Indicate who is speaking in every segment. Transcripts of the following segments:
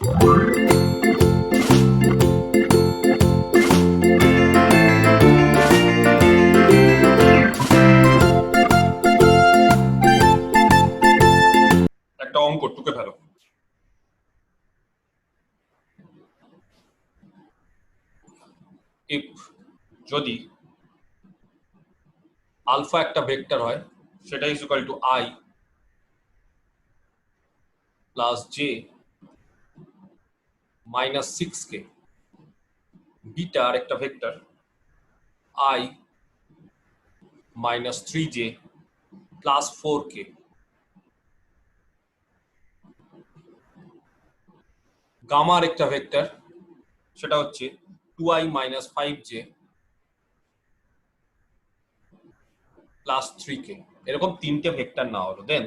Speaker 1: একটা অঙ্ক টুকে ফেলো। ইফ যদি আলফা একটা ভেক্টর হয় সেটা is equal to i plus j minus 6k, beta আর একটা vector i minus 3j plus 4k, gamma আর একটা ভেক্টর সেটা হচ্ছে 2i minus 5j plus 3k। এরকম তিনটে ভেক্টর না হলো, দেন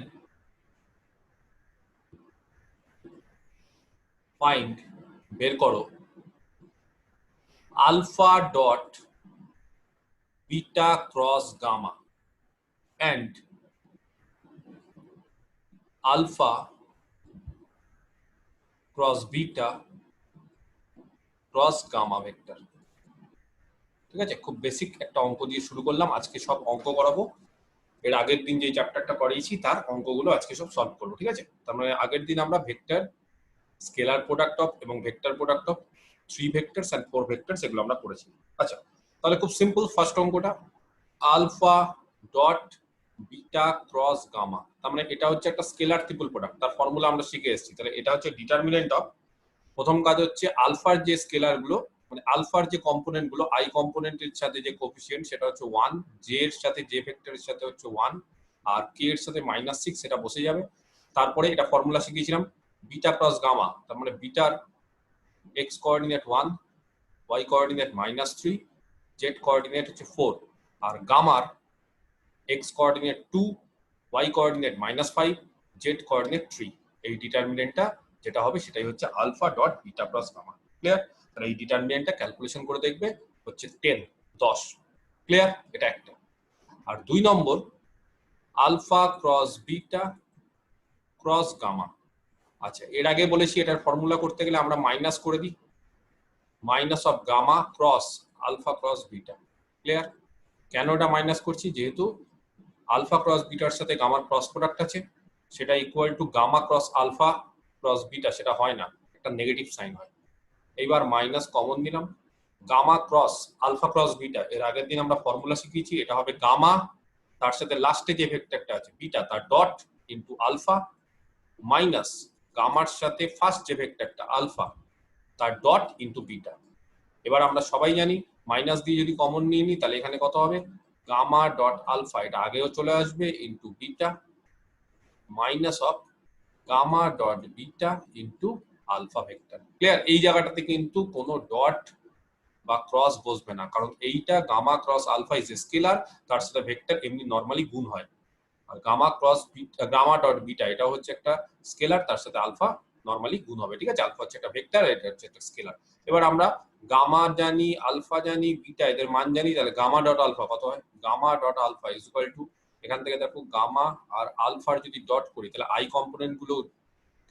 Speaker 1: ফাইন্ড বের করো alpha dot beta cross gamma and alpha cross beta cross gamma vector। ঠিক আছে, খুব বেসিক একটা অঙ্ক দিয়ে শুরু করলাম। আজকে সব অঙ্ক করাবো। এর আগের দিন যে চ্যাপ্টারটা করিয়েছি তার অঙ্কগুলো আজকে সব সলভ করবো। ঠিক আছে, তার মানে আগের দিন আমরা ভেক্টর, স্কেলার প্রোডাক্ট অফ এবং vector product of 3 vectors and 4 vectors এগুলো আমরা পড়েছি। আচ্ছা, তাহলে খুব সিম্পল ফার্স্ট অঙ্কটা alpha dot beta cross gamma, তার মানে এটা হচ্ছে একটা স্কেলার ট্রিপল প্রোডাক্ট, তার ফর্মুলা আমরা শিখে এসেছি। তাহলে এটা হচ্ছে ডিটারমিনেন্ট অফ, প্রথম কাজ হচ্ছে আলফার যে স্কেলার গুলো, মানে আলফার যে কম্পোনেন্ট গুলো, আই কম্পোনেন্টের সাথে যে কোফিসিয়েন্ট সেটা হচ্ছে 1, জে এর সাথে জে ভেক্টরের সাথে হচ্ছে 1, আর কে এর সাথে -6 সেটা বসে যাবে। তারপরে এটা ফর্মুলা শিখিয়েছিলাম বিটা ক্রস গামা, তার মানে বিটার x coordinate 1, y coordinate -3, z coordinate হচ্ছে 4, আর গামার x coordinate 2, y coordinate -5, z coordinate 3। এই ডিটারমিনেন্টটা যেটা হবে সেটাই হচ্ছে alpha dot beta cross gamma. Clear? তাহলে এই ডিটারমিনেন্টটা ক্যালকুলেশন করে দেখবে হচ্ছে 10। ক্লিয়ার? এটা একটা। আর 2 নম্বর alpha cross beta cross gamma. আচ্ছা, এর আগে বলেছি এটার ফর্মুলা করতে গেলে আমরা মাইনাস করে দিই, minus of gamma cross alpha cross beta. Clear? কেন এটা মাইনাস করছি? যেহেতু আলফা ক্রস বিটার সাথে গামার ক্রস প্রোডাক্ট আছে, সেটা equal to gamma cross alpha cross beta, সেটা হয় না, একটা নেগেটিভ সাইন হয়। এইবার মাইনাস কমন দিলাম, gamma cross alpha cross beta, এর আগের দিন আমরা ফর্মুলা শিখিয়েছি, এটা হবে গামা তার সাথে লাস্টে যে ভেক্টরটা আছে বিটা তার ডট ইনটু আলফা মাইনাস গামার সাথে ফার্স্ট যে ভেক্টরটা আলফা তার ডট ইনটু বিটা। এবার আমরা সবাই জানি মাইনাস দিয়ে যদি কমন নিয়ে নিই তাহলে এখানে কত হবে, গামা ডট আলফা, এটা আগেও চলে আসবে, into beta minus of gamma dot beta into alpha vector. Clear? এই জায়গাটাতে কিন্তু কোনো ডট বা ক্রস বসবে না, কারণ এইটা gamma cross alpha is scalar, তার সাথে ভেক্টর এমনি নরমালি গুণ হয়। আর gamma cross gamma dot beta এটা হচ্ছে একটা স্কেলার, তার সাথে আলফা নরমালি গুণ হবে। ঠিক আছে, আলফা হচ্ছে একটা ভেক্টর, এটা হচ্ছে একটা স্কেলার। এবার আমরা গামা জানি, আলফা জানি, বিটা এদের মান জানি, তাহলে গামা ডট আলফা কত হয়, gamma dot alpha is equal to, এখান থেকে দেখো গামা আর আলফার যদি ডট করি তাহলে আই কম্পোনেন্ট গুলো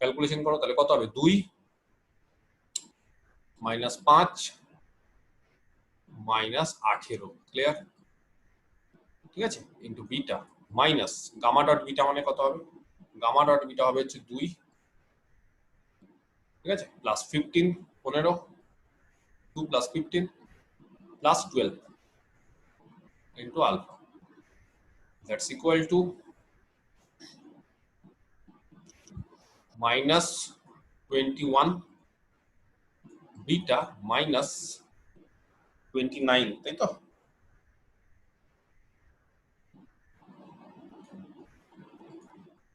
Speaker 1: ক্যালকুলেশন করো, তাহলে কত হবে, 2 মাইনাস 5 মাইনাস 18। ক্লিয়ার? ঠিক আছে, into beta minus gamma dot beta মানে কত হবে, গামা ডট বিটা হবে হচ্ছে 2, ঠিক আছে, plus 15 15, 2 plus 15 plus 12 into alpha, that's equal to minus 21 beta minus 29, তাই তো?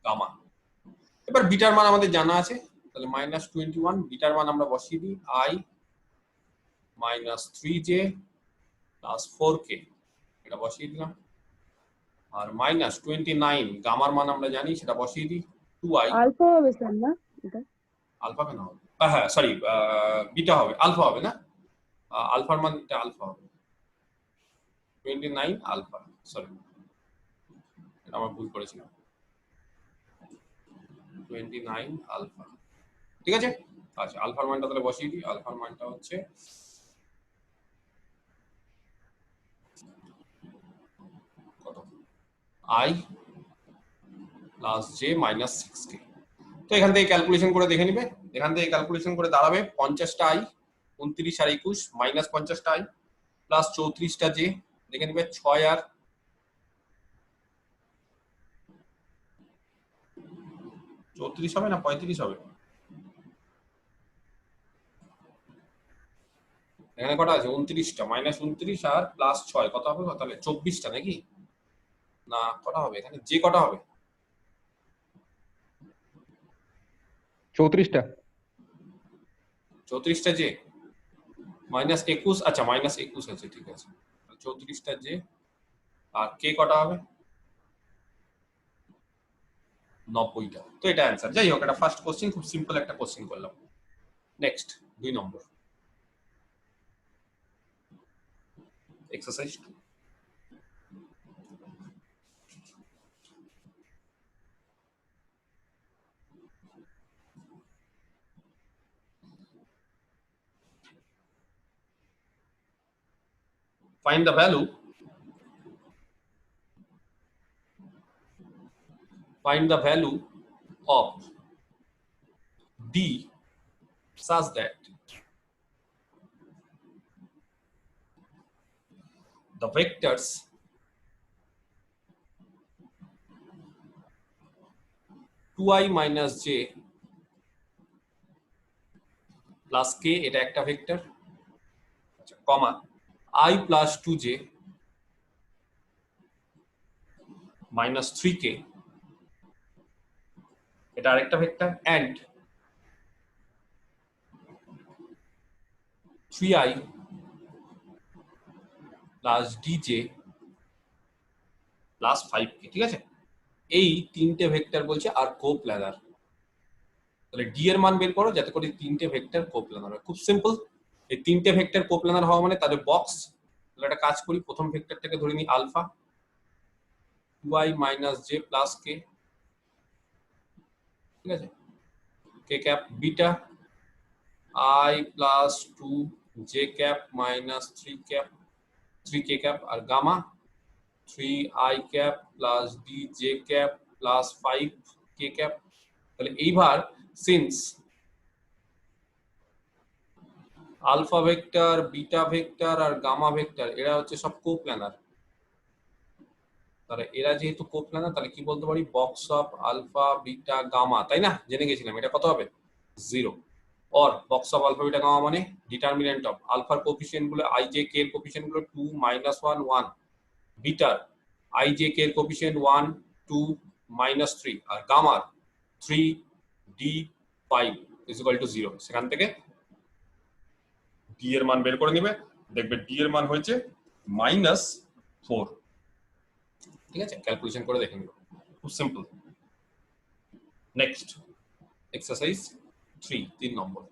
Speaker 1: গামা। এবার বিটার মান আমাদের জানা আছে, তাহলে -21, বিটার মান আমরা বসিয়ে দিই i -3j প্লাস 4k, এটা বসিয়ে দিলাম, আর -29 গামার মান আমরা জানি, সেটা বসিয়ে দিই 2i।
Speaker 2: আলফা হবে স্যার না এটা?
Speaker 1: আলফা কেন হবে? হ্যাঁ সরি, বিটা হবে, আলফা হবে না, আলফার মান এটা আলফা হবে 29 আলফা, সরি এটা আমরা ভুল করেছিলাম, 29 আলফা। ঠিক আছে, আচ্ছা আলফার মানটা তাহলে বসিয়ে দিই। আলফার মানটা হচ্ছে কত, i plus j minus 6k। তো এখান থেকে ক্যালকুলেশন করে দেখে নিবে। এখান থেকে ক্যালকুলেশন করে দাঁড়াবে 50টা i, 29 আর 21 মাইনাস 50টা i প্লাস 34টা জে, দেখে নিবে 6 আর 34 হবে না 35 হবে? এখানে কটা আছে? 29টা, মাইনাস 29 আর প্লাস 6 কত হবে? তাহলে 24টা নাকি? না কটা হবে এখানে? যে কটা হবে?
Speaker 3: 34টা।
Speaker 1: 34টা জে মাইনাস 21, আচ্ছা মাইনাস 21 আছে, ঠিক আছে। 34টা জে আর কে কটা হবে? 90টা। তো এটা অ্যান্সার। যাই হোক, এটা ফার্স্ট কোশ্চেন, খুব সিম্পল একটা কোশ্চেন করলাম। Next 2 number exercise 2। Find the value of d such that the vectors 2i minus j plus k, এটা একটা ভেক্টর, আচ্ছা, কমা i plus 2j minus 3k, এটা আরেকটা vector, and 3i plus dj plus 5k। ঠিক আছে, এই তিনটে ভেক্টর বলছে আর কোপ্ল্যানার। তাহলে ডি এর মান বের করো যাতে করে তিনটে ভেক্টর কোপ্ল্যানার হয়। খুব সিম্পল, এই তিনটে ভেক্টর কোপ্ল্যানার হওয়া মানে তাদের বক্স। তাহলে একটা কাজ করি, প্রথম ভেক্টরটাকে ধরে নিই alpha, 2i minus j plus k, ঠিক আছে, k cap, beta i plus 2 j cap minus 3 cap 3k cap, আর gamma 3i cap plus d j cap plus 5k cap. তাহলে এইবার since alpha vector, beta vector আর gamma vector এরা হচ্ছে সব কোপ্ল্যানার, তাহলে এরা যেহেতু কোপ্ল্যানার তাহলে কি বলতে পারি, box of alpha beta gamma, তাই না? জেনে গেছিলাম এটা কত হবে, 0। Or box of alpha beta gamma মানে ডিটারমিনেন্ট অফ আলফার কোফিসিয়েন্ট গুলো i j k এর কোফিসিয়েন্ট গুলো 2 -1 1, বিটার i j k এর কোফিসিয়েন্ট 1 2 -3, আর গামার 3 d 5 0। সেখান থেকে ডি এর মান বের করে নিবে, দেখবে ডি এর মান হয়েছে -4। ঠিক আছে, ক্যালকুলেশন করে দেখে নিব, খুব simple. Next exercise 3 number.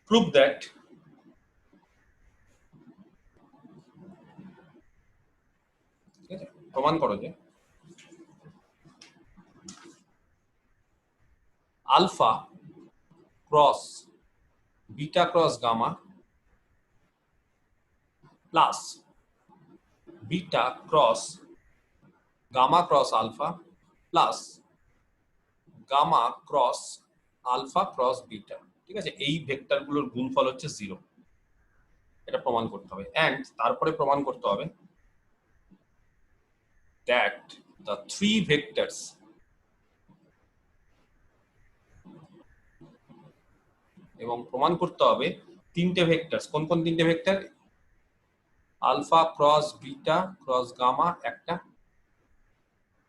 Speaker 1: Prove that প্রমাণ করো যে alpha cross beta cross gamma plus beta cross gamma cross alpha plus gamma cross alpha cross beta, ঠিক আছে, এই ভেক্টরগুলোর গুণফল হচ্ছে 0। এটা প্রমাণ করতে হবে। এন্ড তারপরে প্রমাণ করতে হবে that the three vectors এবং প্রমাণ করতে হবে তিনটে ভেক্টরস, কোন কোন তিনটে vector, alpha cross beta cross gamma একটা,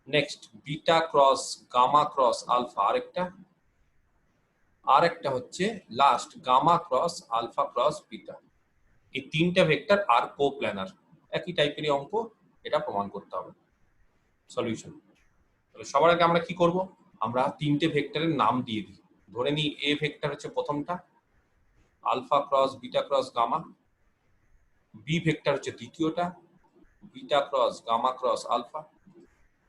Speaker 1: next beta cross gamma cross alpha আরেকটা, আরেকটা হচ্ছে last gamma cross alpha cross beta. এই তিনটে ভেক্টর আর কোপ্ল্যানার, একই টাইপেরই অঙ্ক, এটা প্রমাণ করতে হবে। সলিউশন, তাহলে সবার আগে আমরা কি করব, আমরা তিনটে ভেক্টরের নাম দিয়ে দিই। ধরে নিই এ ভেক্টর হচ্ছে প্রথমটা alpha cross beta cross gamma, b vector হচ্ছে দ্বিতীয়টা beta cross gamma cross alpha,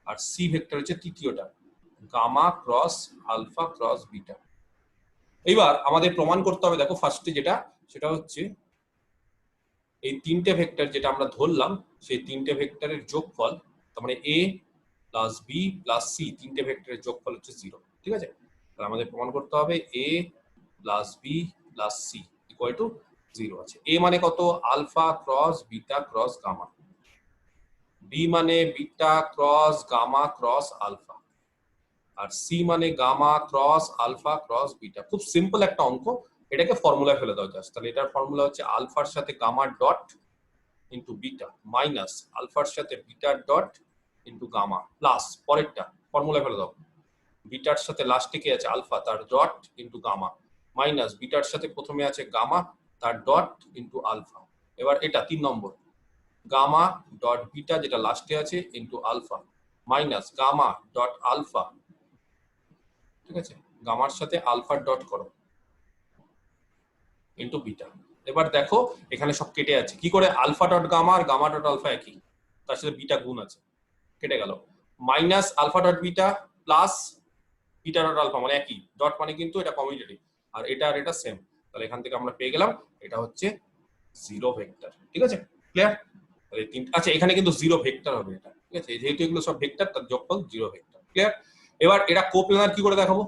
Speaker 1: আর সি ভেক্টর হচ্ছে তৃতীয়টা, gamma cross alpha cross beta. এইবার আমাদের প্রমাণ করতে হবে, দেখো ফার্স্টে যেটা, সেটা হচ্ছে এই তিনটে ভেক্টর যেটা আমরা ধরলাম, সেই তিনটে ভেক্টরের যোগফল, তার মানে এ প্লাস বি প্লাস সি, তিনটে ভেক্টরের যোগফল হচ্ছে 0। ঠিক আছে, তাহলে আমাদের প্রমাণ করতে হবে a plus b plus c equal to 0 আছে। এ মানে কত? Alpha cross beta cross gamma. B মানে beta cross gamma cross alpha. আর সি মানে gamma cross alpha cross beta. খুব সিম্পল একটা অঙ্ক, এটাকে ফর্মুলায় ফেলে দাও জাস্ট। তাহলে এটার ফর্মুলা হচ্ছে আলফার সাথে gamma dot into beta minus আলফার সাথে beta dot into gamma plus পরেরটা ফর্মুলায় ফেলে দাও, বিটার সাথে লাস্টে কি আছে? আলফা, তার ডট ইন্টু গামা মাইনাস বিটার সাথে প্রথমে আছে গামা, তার ডট ইন্টু আলফা। এবার এটা 3 নম্বর, গামা ডট বিটা যেটা লাস্টে আছে into alpha minus gamma dot alpha. ঠিক আছে, গামার সাথে আলফা ডট করো ইন্টু বিটা। এবার দেখো এখানে সব কেটে আছে, কি করে? আলফা ডট গামা আর গামা ডট আলফা একই, তার সাথে বিটা গুণ আছে, কেটে গেল। Minus alpha dot beta plus beta dot alpha মানে একই, ডট মানে কিন্তু এটা কমিউটেটিভ, আর এটা আর এটা সেম। তাহলে এখান থেকে আমরা পেয়ে গেলাম এটা হচ্ছে 0 ভেক্টর। ঠিক আছে, ক্লিয়ার? তাহলে আচ্ছা, এখানে কিন্তু 0 ভেক্টর হবে এটা। ঠিক আছে, যেহেতু এগুলো সব ভেক্টর, তার যোগফল 0 ভেক্টর। ক্লিয়ার? এবার এটা কোপ্ল্যানার কি করে দেখাবো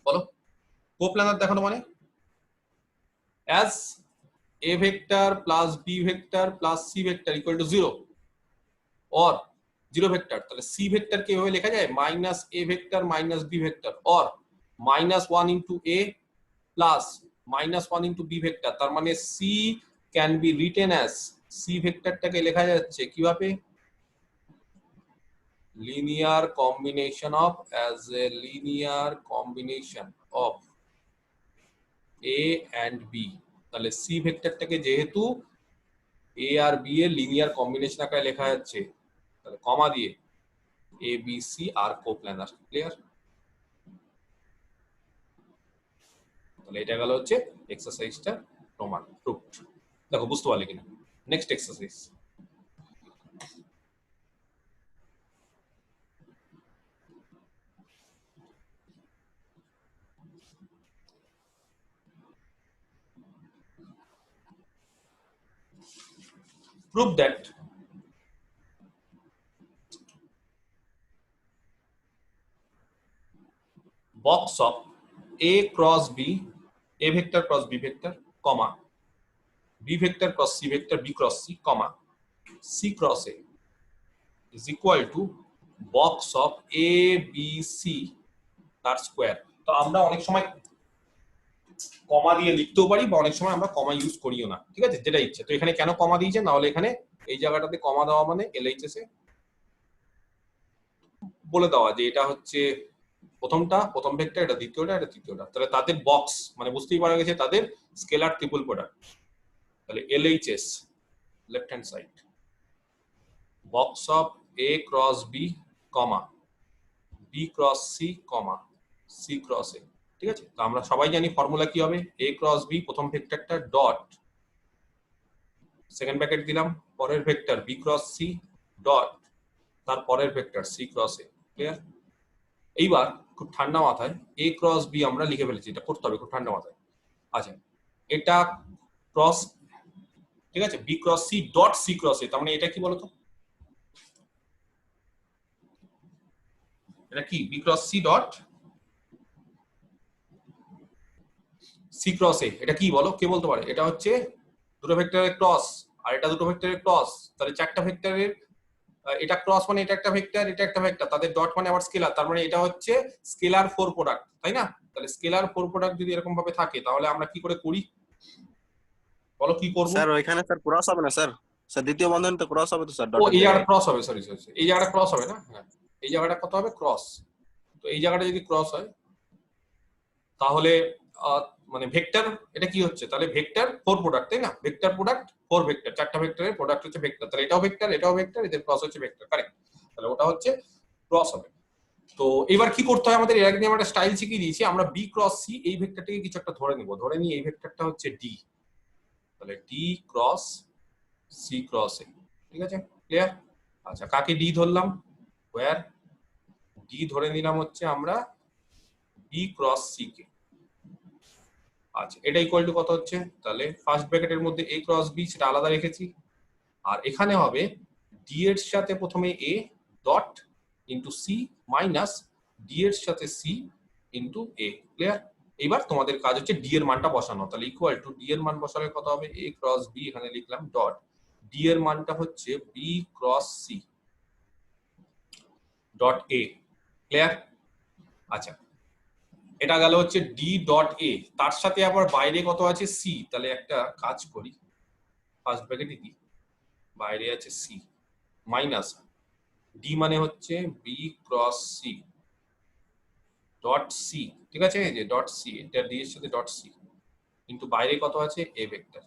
Speaker 1: বলো? কোপ্ল্যানার দেখানো মানে as a vector plus b vector plus c vector equal to 0 or 0 vector. তাহলে c ভেক্টর কে এভাবে লেখা যায় minus a vector minus b vector, or minus 1 into a plus minus 1 into b vector. তার মানে c can be written as, c ভেক্টরটাকে লেখা যাচ্ছে কিভাবে? Linear combination of, as a linear combination of a and b। তাহলে c ভেক্টরটাকে যেহেতু a আর b এর লিনিয়ার কম্বিনেশন আকারে লেখা যাচ্ছে, তাহলে কমা দিয়ে a b c আর কোপ্ল্যানার। ক্লিয়ার? তাহলে এটা গেল হচ্ছে এক্সারসাইজটা প্রমাণ, প্রুফড। দেখো বুঝতে পারলে কিনা? Next exercise, prove that box of a cross b, a vector cross b vector, comma b vector cross c vector, b cross c, comma c cross a is equal to box of a b c তার square. তো আমরা অনেক সময় কমা দিয়ে লিখতেও পারি, বা অনেক সময় আমরা কমা ইউজ করিও না। ঠিক আছে, যেটা ইচ্ছে। তো এখানে কেন কমা দিয়েছে? না হলে এখানে এই জায়গাটাতে কমা দেওয়া মানে এলএইচএস এ বলে দেওয়া যে এটা হচ্ছে প্রথমটা, প্রথম ভেক্টর, এটা দ্বিতীয়টা, এটা তৃতীয়টা। তাহলে তাদের বক্স মানে বুঝতেই পারা গেছে তাদের স্কেলার ট্রিপল প্রোডাক্ট। তাহলে LHS left hand side, box of a cross b, comma b cross c, comma c cross a. ঠিক আছে, তো আমরা সবাই জানি ফর্মুলা কি হবে? এ ক্রস বি প্রথম ভেক্টরটা ডট সেকেন্ড ব্র্যাকেট দিলাম, পরের vector B cross C dot তার পরের vector C cross A. Clear? এইবার খুব ঠান্ডা মাথায় এ ক্রস বি আমরা লিখে ফেলেছি, এটা করতে হবে খুব ঠান্ডা মাথায়। আচ্ছা, এটা ক্রস, ঠিক আছে, b cross C dot c cross a, তার মানে এটা কি বলতো? এটা কি? B cross C dot c cross a, এটা কি বলো? কে বলতে পারে? এটা হচ্ছে দুটো ভেক্টরের ক্রস, আর এটা দুটো ভেক্টরের ক্রস। তাহলে চারটা ভেক্টরের, এটা ক্রস মানে এটা একটা ভেক্টর, এটা একটা ভেক্টর, তাদের ডট মানে আবার স্কেলার, তার মানে এটা হচ্ছে স্কেলার ফোর প্রোডাক্ট, তাই না? তাহলে স্কেলার ফোর প্রোডাক্ট যদি এরকম ভাবে থাকে, তাহলে আমরা কি করে করি বলো? কি করব?
Speaker 3: স্যার ওইখানে স্যার ক্রস হবে না স্যার? স্যার দ্বিতীয় বন্ধনী তো ক্রস হবে তো স্যার,
Speaker 1: ও
Speaker 3: ডটের
Speaker 1: এই জায়গাটা
Speaker 3: জায়গায়।
Speaker 1: ক্রস হবে, সরি সরি, এই জায়গাটা ক্রস হবে না? হ্যাঁ, এই জায়গাটা কত হবে? ক্রস। তো এই জায়গাটা যদি ক্রস হয় তাহলে মানে ভেক্টর, এটা কি হচ্ছে? তাহলে ভেক্টর ফোর প্রোডাক্ট, তাই না? ভেক্টর প্রোডাক্ট ফোর ভেক্টর, চারটা ভেক্টরের প্রোডাক্ট হচ্ছে ভেক্টর। তাহলে এটাও ভেক্টর, এটাও ভেক্টর, এদের ক্রস হচ্ছে ভেক্টর। কারেক্ট? তাহলে ওটা হচ্ছে ক্রস হবে। তো এবার কি করতে হয় আমাদের? এর আগে আমরা একটা স্টাইল শিখিয়ে দিয়েছি, আমরা বি ক্রস সি এই ভেক্টরটাকে কিছু একটা ধরে নিব, ধরে নিয়ে এই ভেক্টরটা হচ্ছে ডি। তাহলে D cross C cross a. ঠিক আছে, ক্লিয়ার? আচ্ছা, কাকে ডি ধরলাম? ওয়্যার ডি ধরে নিলাম হচ্ছে আমরা বি ক্রস সি কে। আচ্ছা, এটা ইকুয়াল টু কত হচ্ছে, তাহলে ফার্স্ট ব্র্যাকেটের মধ্যে এ ক্রস বি সেটা আলাদা রেখেছি, আর এখানে হবে ডি এর সাথে প্রথমে A dot into C minus D এর সাথে সি ইন্টু এ। ক্লিয়ার? এবার তোমাদের কাজ হচ্ছে ডি এর মানটা বসানো, তাহলে ইকুয়াল টু ডি এর মান বসালে কত হবে, এ ক্রস বি, এখানে লিখলাম ডট ডি এর মানটা হচ্ছে B cross C dot A. Clear? আচ্ছা, এটা গেল হচ্ছে ডি ডট এ, তার সাথে আবার বাইরে কত আছে সি, তাহলে একটা কাজ করি, ফার্স্ট ব্র্যাকেটে কি বাইরে আছে সি মাইনাস ডি মানে হচ্ছে B cross C dot C, ঠিক আছে, এই যে ডট সি, এটা ডি এর সাথে ডট সি কিন্তু বাইরে কত আছে এ ভেক্টর।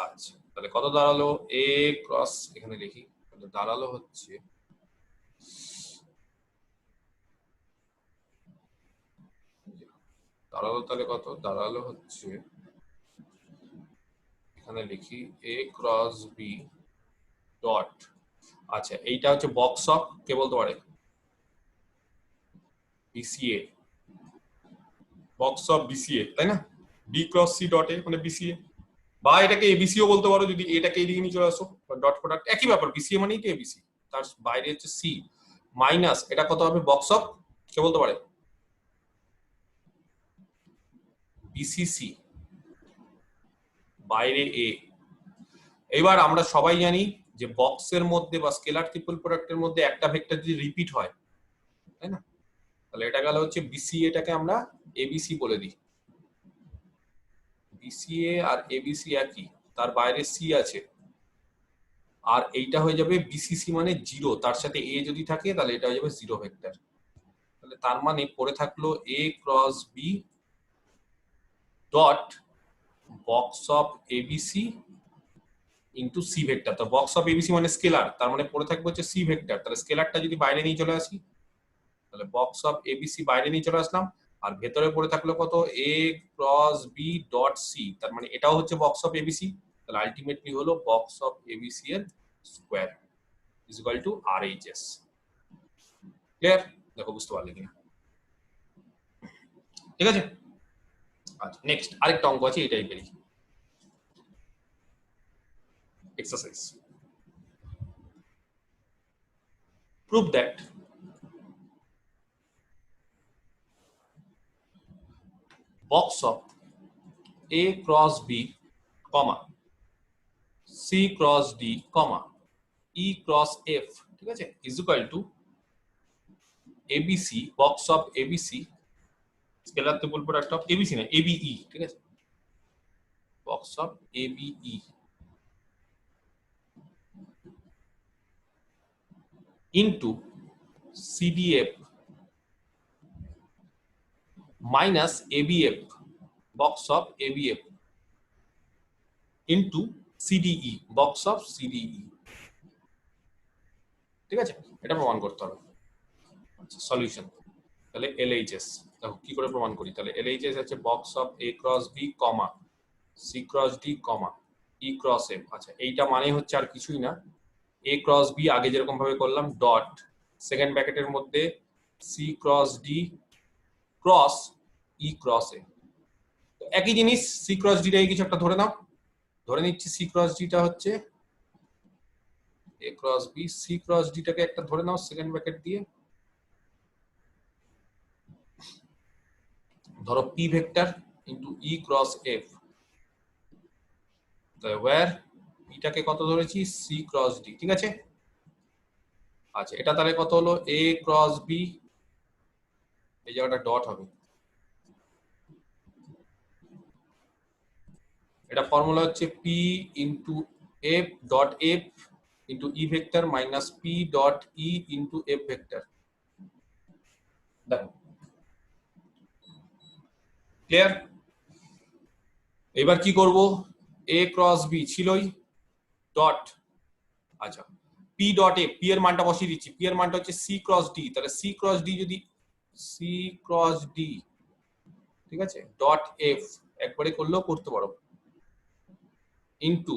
Speaker 1: আচ্ছা, তাহলে কত দাঁড়ালো, এ ক্রস, এখানে লিখি, দাঁড়ালো হচ্ছে তাহলে কত দাঁড়ালো হচ্ছে, এখানে লিখি এ ক্রস বি ডট, আচ্ছা এইটা হচ্ছে বক্স অফ, কে বলতে পারে, বিসিএ, বক্স অফ বিসিএ, তাই না, B cross C dot A মানে বিসিএ, বা এটাকে এবিসিও বলতে পারো যদি এটাকে এদিকে নিয়ে চলে আসো, ডট প্রোডাক্ট একই ব্যাপার, বিসিএ মানেই তো এবিসি, তার বাইরে হচ্ছে সি মাইনাস এটা কত হবে বক্স অফ, কে বলতে পারে, বিসিসি, বাইরে এ। এবার আমরা সবাই জানি যে বক্সের মধ্যে বা স্কেলার ট্রিপল প্রোডাক্টের মধ্যে একটা ভেক্টর যদি রিপিট হয়, তাই না, তাহলে এটা গেল হচ্ছে বিসিএ, এটাকে আমরা এবিসি বলে দিই, বিসিএ আর এবিসি একই, তার বাইরে সি আছে, আর এইটা হয়ে যাবে বিসিসি মানে জিরো, তার সাথে এ যদি থাকে তাহলে এটা হয়ে যাবে জিরো ভেক্টর, তাহলে তার মানে পড়ে থাকলো a cross B dot box of a b c into c vector. তো বক্স অফ এবিসি মানে স্কেলার, তার মানে পড়ে থাকবে হচ্ছে সি ভেক্টর, তাহলে স্কেলারটা যদি বাইরে নিয়ে চলে আসি, তাহলে বক্স অফ এবিসি বাইরে নিয়ে চলে আসলাম, আর ভেতরে পড়ে থাকলো কত, A cross B dot C, তার মানে এটাও হচ্ছে বক্স অফ এবিসি, তাহলে আলটিমেটলি হলো বক্স অফ এবিসি এর square is equal to R H S. Clear? দেখো বুঝতে পারলে কিনা, ঠিক আছে। আচ্ছা, নেক্সট আরেকটা অঙ্ক আছে এই টাইপেরই, exercise, prove that box of A cross B, comma C cross D, comma E cross F, ঠিক আছে, is equal to ABC, box of ABC, scalar triple product of ABC না ABE, ঠিক আছে, box of ABE into CDF minus ABF, box of ABF into CDE, box of CDE, ঠিক আছে, এটা প্রমাণ করতে হবে। আচ্ছা, সলিউশন, তাহলে LHS দেখো কি করে প্রমাণ করি, তাহলে LHS আছে box of A cross B, comma C cross D, comma E cross F। আচ্ছা, এইটা মানে হচ্ছে আর কিছুই না, A ক্রস B আগে যেরকম ভাবে করলাম, ডট সেকেন্ড ব্র্যাকেটের মধ্যে C cross D cross E cross F, একই জিনিস, C ক্রস D টাই কিছু একটা ধরে নাও, ধরে নিচ্ছি C ক্রস D টা হচ্ছে A cross B, C cross D টাকে একটা ধরে নাও সেকেন্ড ব্র্যাকেট দিয়ে, ধরো P vector into E cross F, তাহলে ওয়্যার এটাকে কত ধরেছি C ক্রস D, ঠিক আছে। আচ্ছা, এটা তাহলে কত হলো A ক্রস B, এই জায়গাটা ডট হবে, এটা ফর্মুলা হচ্ছে P into F dot F into E vector minus P dot E into F vector. দেখো ক্লিয়ার? এবার কি করব, A ক্রস B ছিলই ডট, আচ্ছা P ডট F, P এর মানটা বসিয়ে দিচ্ছি, P এর মানটা হচ্ছে C ক্রস D, তাহলে C ক্রস D যদি C ক্রস D, ঠিক আছে, ডট F একবারে করলেও করতে পারো, ইনটু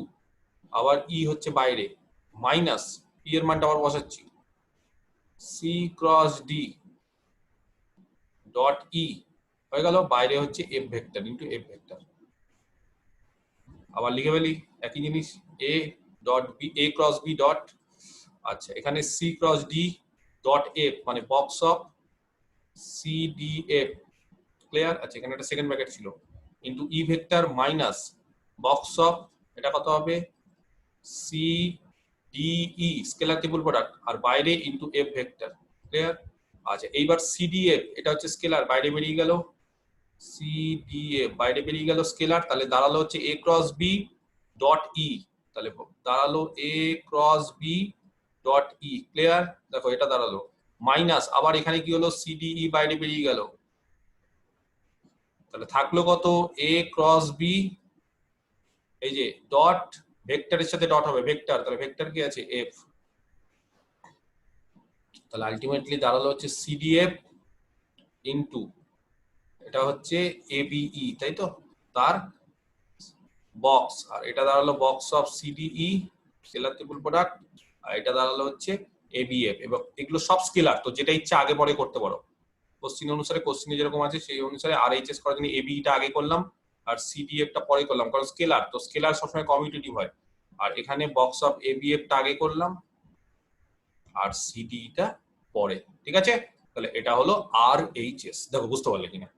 Speaker 1: আবার E হচ্ছে বাইরে মাইনাস P এর মানটা আবার বসাচ্ছি c cross d dot e হয়ে গেল, বাইরে হচ্ছে f vector into f vector. আবার লিখে ফেলি একই জিনিস, a dot b, a cross B dot, আচ্ছা এখানে c cross d dot f মানে box of c d f, clear? আচ্ছা এখানে একটা সেকেন্ড ব্র্যাকেট ছিল, into e vector minus box of, এটা কত হবে c d e scalar triple product, আর বাইরে ইন্টু এফ ভেক্টর, ক্লিয়ার? আচ্ছা এইবার সিডিএফ, এটা হচ্ছে স্কেলার, বাইরে বেরিয়ে গেল সিডিএফ, বাইরে বেরিয়ে গেল স্কেলার, তাহলে দাঁড়ালো হচ্ছে এ ক্রস বি ডট ই, তাহলে দাঁড়ালো এ cross B dot E, clear? দেখো এটা দাঁড়ালো মাইনাস, আবার এখানে কি হলো সিডিই বাইরে বেরিয়ে গেল, তাহলে থাকলো কত এ ক্রস বি, এই যে ডট ভেক্টরের সাথে ডট হবে ভেক্টর, তাহলে ভেক্টর কি আছে এফ, তাহলে আলটিমেটলি দাঁড়ালো হচ্ছে সিডিএফ ইনটু এটা হচ্ছে এবিই, তাই তো, তার বক্স, আর এটা দাঁড়ালো box of c d e scalar triple product, আর এটা দাঁড়ালো হচ্ছে এবিএফ। এবং এগুলো সব স্কেলার, তো যেটা ইচ্ছা আগে পরে করতে পারো কোশ্চিন অনুসারে, কোশ্চিনে যেরকম আছে সেই অনুসারে। আর এইচএস করার জন্য এবিটা আগে করলাম আর সিডিএফটা পরে করলাম, কারণ স্কেলার তো, স্কেলার সবসময় কমিউটেটিভ হয়। আর এখানে বক্স অফ এবিএফটা আগে করলাম আর সিডিটা পরে, ঠিক আছে? তাহলে এটা হলো আর এইচএস। দেখো বুঝতে পারলে কিনা,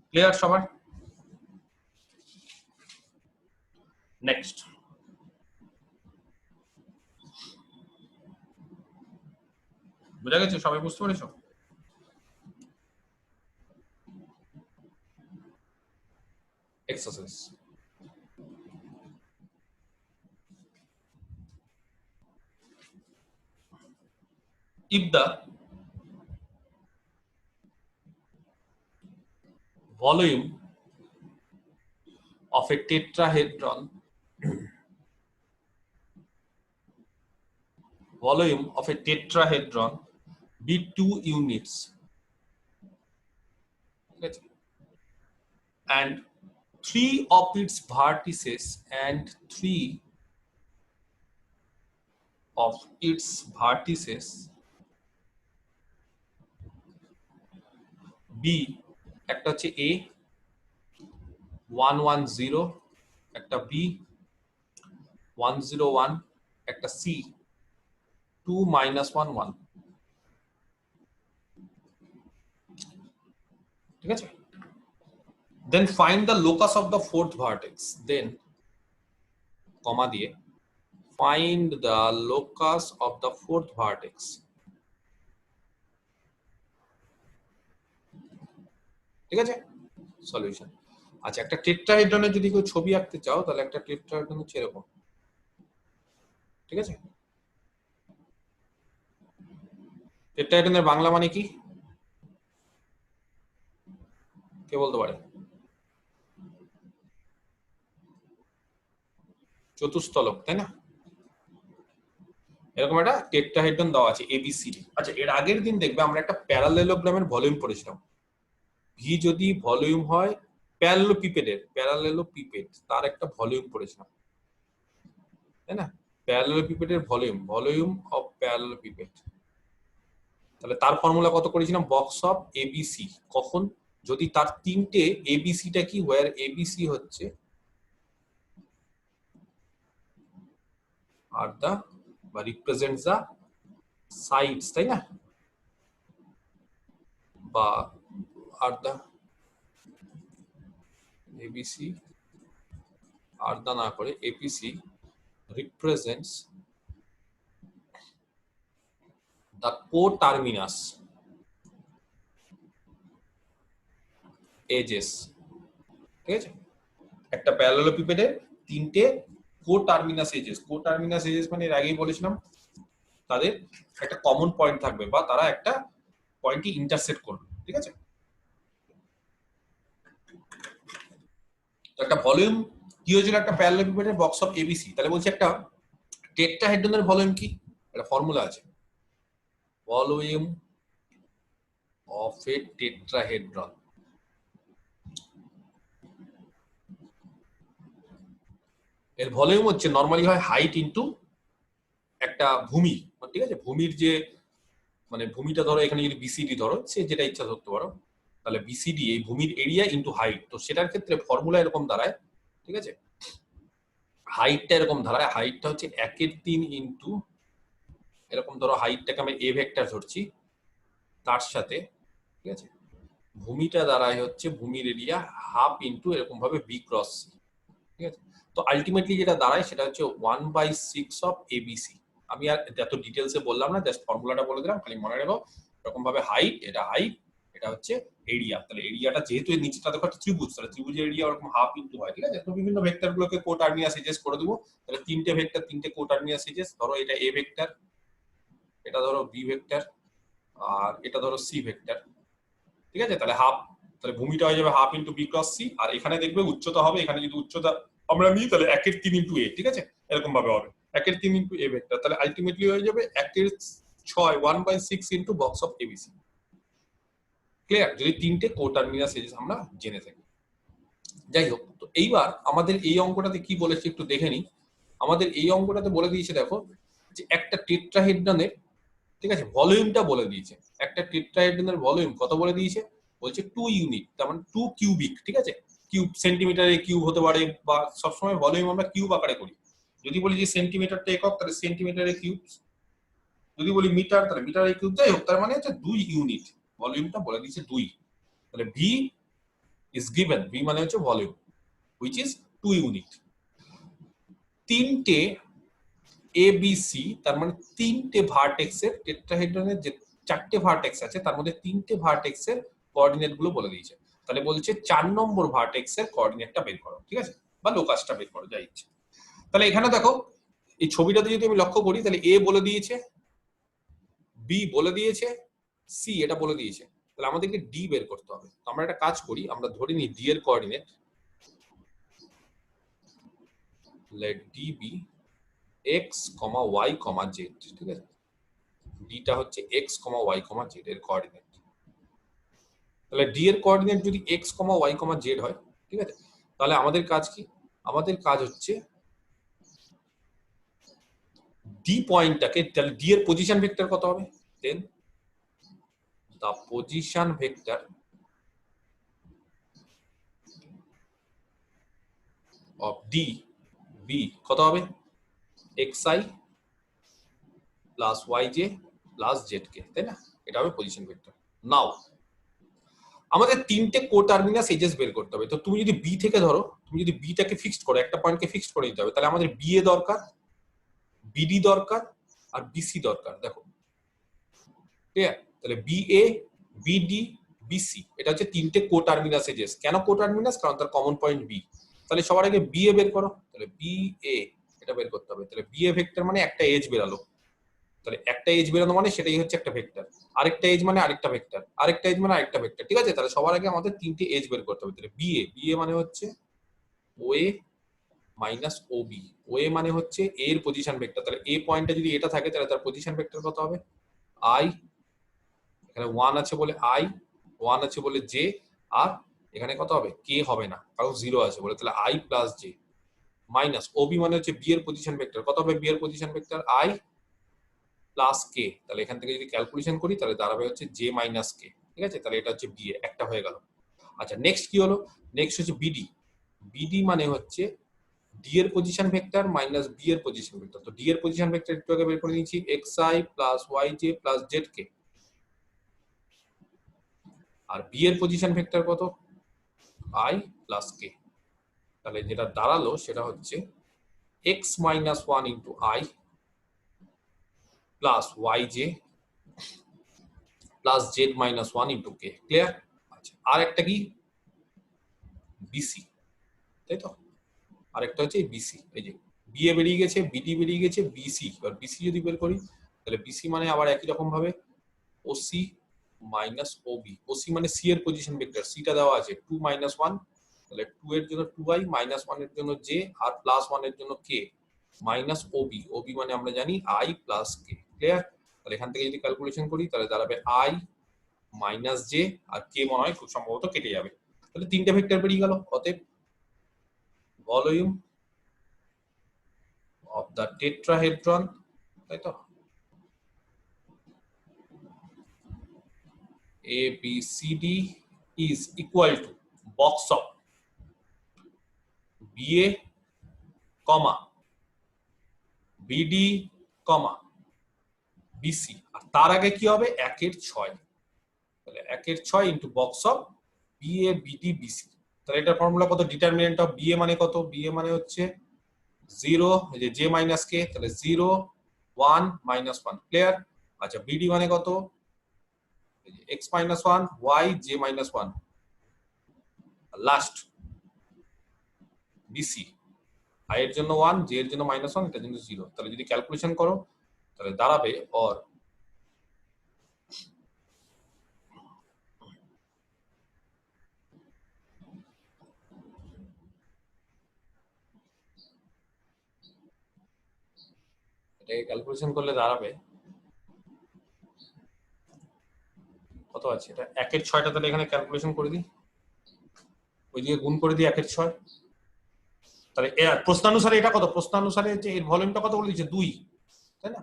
Speaker 1: ক্লিয়ার সবার? নেক্সট, বুঝা গেছে? সবাই বুঝতে পেরেছো? Exercise, if the volume of a tetrahedron be 2 units and 3 of its vertices be, একটা হচ্ছে A 110, একটা B 101, একটা C 2 - 1 1, ঠিক আছে? Then find the locus of the fourth vertex, then কমা দিয়ে find the locus of the fourth vertex, ঠিক আছে? Solution. আচ্ছা একটা টেট্রাহেড্রনের যদি কেউ ছবি আঁকতে চাও, তাহলে একটা টেট্রাহেড্রন হচ্ছে এরকম, ঠিক আছে? টেট্রাহেড্রনের বাংলা মানে কি কে বলতে পারে? চতুস্তলক, তাই না? এরকম একটা টেট্রাহেড্রন দেওয়া আছে এবিসিডি। আচ্ছা এর আগের দিন দেখবে আমরা একটা প্যারালেলোগ্রামের ভলিউম পড়েছিলাম। ভি যদি ভলিউম হয় প্যারালেলোপিপেড তার একটা ভলিউম পড়েছিলাম, তাই না? প্যারালেলোপিপেডের ভলিউম অফ প্যারালেলোপিপেড, তাহলে তার ফর্মুলা কত করেছিলাম? বক্স অফ এবিসি, কখন? যদি তার তিনটে, এবিসিটা কি, ওয়্যার এবিসি হচ্ছে আর দা বা রিপ্রেজেন্টস দা সাইডস, তাই না? বা আর দা এবিসি আর দা না করে APC represents the co-terminus edges, ঠিক আছে? একটা প্যারালেলোপিপেডে তিনটে co-terminus edges মানে এর আগেই বলেছিলাম তাদের একটা কমন পয়েন্ট থাকবে বা তারা একটা পয়েন্টকে ইন্টারসেক্ট করবে, ঠিক আছে? তো একটা ভলিউম কি হয়েছিল একটা প্যারালেলোপিপেডের বক্স অফ এবিসি, তাহলে বলছি একটা টেট্রাহেড্রনের ভলিউম কি, একটা ফর্মুলা আছে, ভলিউম অফ এ টেট্রাহেড্রন, এর ভলিউম হচ্ছে নরমালি হয় হাইট ইনটু একটা ভূমি, ঠিক আছে, ভূমির যে মানে ভূমিটা ধরো এখানে যদি বিসিডি ধরো, সে যেটা ইচ্ছা ধরতে পারো, তাহলে বিসিডি এই ভূমির এরিয়া ইন্টু হাইট। তো সেটার ক্ষেত্রে ফর্মুলা এরকম দাঁড়ায়, ঠিক আছে, হাইটটা এরকম দাঁড়ায়, হাইটটা হচ্ছে 1/3 ইন্টু এরকম ধরো, হাইটটাকে আমি এ ভেক্টর ধরছি, তার সাথে ঠিক আছে ভূমিটা দাঁড়ায় হচ্ছে ভূমির এরিয়া হাফ ইন্টু এরকম ভাবে বি ক্রস সি, ঠিক আছে। তো আলটিমেটলি যেটা দাঁড়ায় সেটা হচ্ছে 1/6 অফ এবিসি। আমি আর এত ডিটেলসে বললাম না, জাস্ট ফর্মুলাটা বলে দিলাম, খালি মনে রাখো এরকম ভাবে হাইট, এটা হচ্ছে এরিয়া। তাহলে এরিয়াটা যেহেতু এর নিচেটা দেখো একটা ত্রিভুজ, তাহলে ত্রিভুজের এরিয়া ওরকম হাফ ইন্টু হয়, ঠিক আছে। তো বিভিন্ন ভেক্টর গুলোকে কোটার্নিয়াস এজেস করে দেবো, তাহলে তিনটে ভেক্টর, তিনটে কোটার্নিয়াস এজেস, ধরো এটা এ ভেক্টর, এটা ধরো বি ভেক্টর, আর এটা ধরো সি ভেক্টর, ঠিক আছে। তাহলে হাফ, তাহলে ভূমিটা হয়ে যাবে half into b cross c, আর এখানে দেখবে উচ্চতা হবে, এখানে যদি উচ্চতা আমরা নিই তাহলে 1/3 ইন্টু এ, ঠিক আছে, এরকম ভাবে হবে 1/3 ইন্টু এ ভেক্টর। তাহলে আলটিমেটলি হয়ে যাবে 1/6 1/6 into box of ABC. Clear? যদি তিনটে কোটার্মিনাস এজেস আমরা জেনে থাকি। যাই হোক, তো এইবার আমাদের এই অঙ্কটাতে কি বলেছে একটু দেখে নিই। আমাদের এই অঙ্কটাতে বলে দিয়েছে দেখো, যে একটা টেট্রাহেড্রনের, ঠিক আছে, ভলিউমটা বলে দিয়েছে। একটা টেট্রাহেড্রনের ভলিউম কত বলে দিয়েছে, বলছে 2 ইউনিট, তার মানে 2 কিউবিক, ঠিক আছে। কিউব সেন্টিমিটারে কিউব হতে পারে, বা সবসময় ভলিউম আমরা কিউব আকারে করি। যদি বলি যে সেন্টিমিটারটা একক, তাহলে সেন্টিমিটারে কিউব, যদি বলি মিটার তাহলে মিটারে কিউব। যাই হোক, তার মানে হচ্ছে 2 ইউনিট, ভলিউমটা বলে দিয়েছে 2। তাহলে ভি ইজ গিভেন, ভি মানে হচ্ছে ভলিউম, হুইচ ইজ 2 ইউনিট। তিনটে এ বি সি, তার মানে তিনটে ভার্টেক্সের, টেট্রাহেড্রনের যে 4টে ভার্টেক্স আছে তার মধ্যে 3টে ভার্টেক্সের কোঅর্ডিনেট গুলো বলে দিয়েছে। তাহলে বলছে 4 নম্বর ভার্টেক্সের কোঅর্ডিনেটটা বের করো, ঠিক আছে, বা লোকাসটা বের করো, যা ইচ্ছে। তাহলে এখানে দেখো এই ছবিটাতে যদি আমি লক্ষ্য করি, তাহলে এ বলে দিয়েছে, বি বলে দিয়েছে, সি এটা বলে দিয়েছে। তাহলে আমাদেরকে ডি বের করতে হবে। তো আমরা একটা কাজ করি, আমরা ধরে নিই ডি এর coordinate, let D be x, y, z, ঠিক আছে। ডিটা হচ্ছে x, y, z এর কোঅর্ডিনেট। তাহলে ডি এর কোঅর্ডিনেট যদি x, y, z হয়, ঠিক আছে, তাহলে আমাদের কাজ কি, আমাদের কাজ হচ্ছে ডি পয়েন্টটাকে, তাহলে ডি এর পজিশন ভেক্টর কত হবে, then the position vector of d b কত হবে, xi plus yj plus zk, তাই না, এটা হবে পজিশন ভেক্টর। নাও আমাদের তিনটে কোটার্মিনাস এজেস বের করতে হবে। তো তুমি যদি বি থেকে ধরো, তুমি যদি বিটাকে ফিক্সড করো, একটা পয়েন্টকে ফিক্সড করে দিতে হবে, তাহলে আমাদের বি এ দরকার, বিডি দরকার, আর বিসি দরকার। দেখো ঠিক আছে, তাহলে বি এ, বিডি, বিসি, এটা হচ্ছে তিনটে কোটার্মিনাস এজেস। কেন কোটার্মিনাস? কারণ তার কমন পয়েন্ট বি। তাহলে সবার আগে বি এ বের করো, তাহলে বি এ এটা বের করতে হবে। তাহলে বি এ ভেক্টর মানে একটা এজ বেরালো, তাহলে একটা এজ বেরানো মানে সেটাই হচ্ছে একটা ভেক্টর, আরেকটা এজ মানে আরেকটা ভেক্টর, আরেকটা এজ মানে আরেকটা ভেক্টর, ঠিক আছে। তাহলে সবার আগে আমাদের তিনটে এজ বের করতে হবে। তাহলে বিএ মানে হচ্ছে ওএ মাইনাস ওবি, ওএ মানে হচ্ছে এ এর পজিশন ভেক্টর। তাহলে এ পয়েন্টটা যদি এটা থাকে তাহলে তার পজিশন ভেক্টর কত হবে, আই, এখানে 1 আছে বলে আই, 1 আছে বলে জে, আর এখানে কত হবে, কে হবে না কারণ 0 আছে বলে, তাহলে I plus j minus Obi মানে হচ্ছে বি এর পজিশন ভেক্টর, কত হবে বি এর পজিশন ভেক্টর, আই প্লাস কে। তাহলে এখান থেকে যদি ক্যালকুলেশন করি তাহলে দাঁড়াবে হচ্ছে জে মাইনাস কে, ঠিক আছে। তাহলে এটা হচ্ছে বি এ, একটা হয়ে গেল। আচ্ছা নেক্সট কি হলো, নেক্সট হচ্ছে বিডি। বিডি মানে হচ্ছে ডি এর পজিশন ভেক্টর মাইনাস বি এর পজিশন ভেক্টর। তো ডি এর পজিশন ভেক্টর একটু আগে বের করে নিয়েছি, xi plus yj plus zk, আর বি এর পজিশন ভেক্টর কত, i প্লাস k। তাহলে যেটা দাঁড়ালো সেটা হচ্ছে x minus 1 into i plus yj plus z minus 1 into k। Clear? আচ্ছা আর একটা কি, বিসি, তাই তো, আরেকটা হচ্ছে বিসি। এই যে বিএ বেরিয়ে গেছে, বিডি বেরিয়ে গেছে, বিসি। এবার বিসি যদি বের করি তাহলে বিসি মানে আবার একই রকম ভাবে ওসি মাইনাস ওবি। ওসি মানে সি এর পজিশন ভেক্টর, সিটা দেওয়া আছে 2 মাইনাস 1, তাহলে 2 এর জন্য 2i, মাইনাস 1 এর জন্য জে, আর প্লাস 1 এর জন্য কে, মাইনাস ওবি। ওবি মানে আমরা জানি আই প্লাস কে। ক্লিয়ার? তাহলে এখান থেকে যদি ক্যালকুলেশন করি তাহলে দাঁড়াবে আই মাইনাস জে, আর কে মনে হয় খুব সম্ভবত কেটে যাবে। তাহলে তিনটে ভেক্টর বেরিয়ে গেল। অতএব ভলিউম of the tetrahedron তাই তো? A B C D is equal to box of BA, comma BD, comma BC, আর তার আগে কি হবে 1/6, তাহলে 1/6 into box of BA BD BC। তাহলে এটার ফর্মুলা কত? ডিটারমিনেন্ট অফ BA মানে কত? BA মানে হচ্ছে 0, এই যে J মাইনাস K, তাহলে 0 1 -1 ক্লিয়ার। আচ্ছা BD মানে কত? এই যে x - 1 y J - 1, last BC i এর জন্য 1, j এর জন্য -1, এটার জন্য 0। তাহলে যদি ক্যালকুলেশন করো তাহলে দাঁড়াবে অর এটাকে ক্যালকুলেশন করলে দাঁড়াবে কত আছে? এটা 1/6টা, তাহলে এখানে ক্যালকুলেশন করে দিই, ওইদিকে গুণ করে দিই 1/6। তাহলে প্রশ্নানুসারে এটা কত? প্রশ্নানুসারে যে এর ভলিউমটা কত বলে দিয়েছে? 2, তাই না?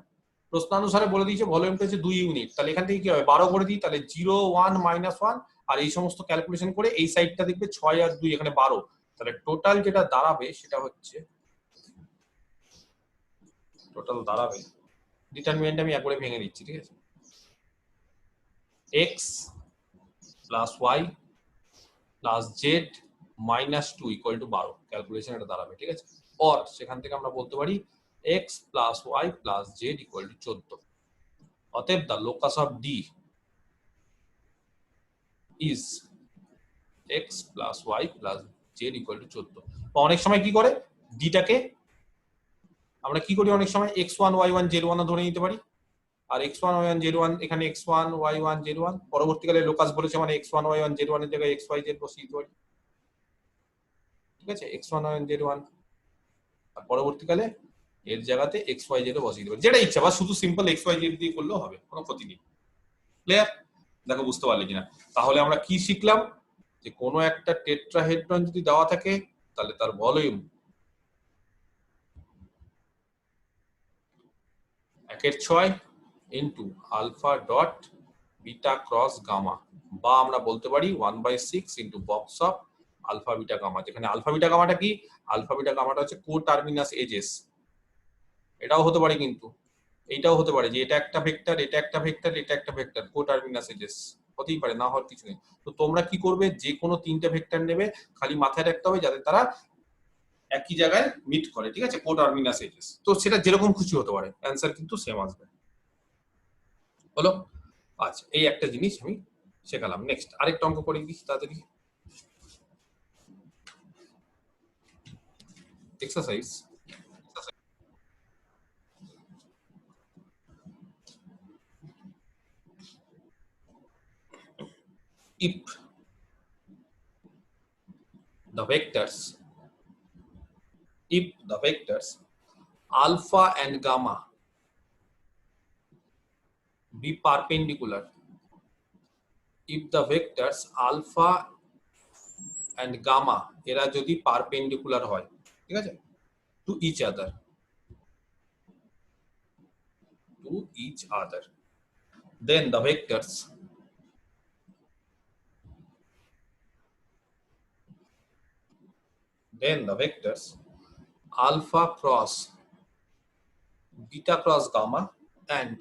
Speaker 1: প্রশ্নানুসারে বলে দিয়েছে ভলিউমটা হচ্ছে 2 ইউনিট। তাহলে এখান থেকে কি হবে? 12 করে দিই, তাহলে 0 1 -1, আর এই সমস্ত ক্যালকুলেশন করে এই সাইডটা দেখবে 6 আর 2 এখানে 12। তাহলে টোটাল যেটা দাঁড়াবে সেটা হচ্ছে, টোটাল দাঁড়াবে, ডিটারমিনেন্ট আমি একবারে ভেঙে দিচ্ছি, ঠিক আছে? x plus y plus z minus 2 equal to 12, calculation এটা দাঁড়াবে, ঠিক আছে? অর সেখান থেকে আমরা বলতে পারি x plus y plus z equal to 14। অতএব the locus of d is x plus y plus z equal to 14। অনেক সময় কি করে ডিটাকে আমরা কি করি, অনেক সময় x1 y1 z1 ধরে নিতে পারি, আর x1 y1 z1 এখানে x1 y1 z1, পরবর্তীকালে লোকাস বলেছে মানে x1 y1 z1 এর জায়গায় xy z বসিয়ে দিতে পারি, ঠিক আছে? x1 y1 z1, আর পরবর্তীকালে এর জায়গাতে xy z বসিয়ে দিতে পারি, যেটা ইচ্ছা, বা শুধু সিম্পল xy z দিয়ে করলেও হবে, কোনো ক্ষতি নেই। ক্লিয়ার? দেখো বুঝতে পারলে কিনা? তাহলে আমরা কি শিখলাম, যে কোনো একটা টেট্রাহেড্রন যদি দেওয়া থাকে তাহলে তার volume 1/6 into alpha dot beta cross gamma, বা আমরা বলতে পারি 1/6 into box of alpha beta gamma. যেখানে আলফা বিটা গামাটা কি? আলফা বিটা গামাটা হচ্ছে কো টার্মিনাস এজেস। এটাও হতে পারে, কিন্তু এইটাও হতে পারে যে এটা একটা ভেক্টর, এটা একটা ভেক্টর, এটা একটা ভেক্টর, কো টার্মিনাস এজেস হতেই পারে, না হওয়ার কিছু নেই। তো তোমরা কি করবে, যে কোনো তিনটে ভেক্টর নেবে, খালি মাথায় রাখতে হবে যাতে তারা একই জায়গায় মিট করে, ঠিক আছে? কো টার্মিনাস এজেস। তো সেটা যেরকম খুশি হতে পারে, অ্যান্সার কিন্তু সেম আসবে। হলো? আচ্ছা, এই একটা জিনিস আমি শেখালাম। নেক্সট আরেকটা অঙ্ক করে দিই তাড়াতাড়ি। Exercise if the vectors alpha and gamma be perpendicular, if the vectors alpha and gamma এরা যদি পারপেন্ডিকুলার হয়, ঠিক আছে, to each other, then the vectors alpha cross beta cross gamma and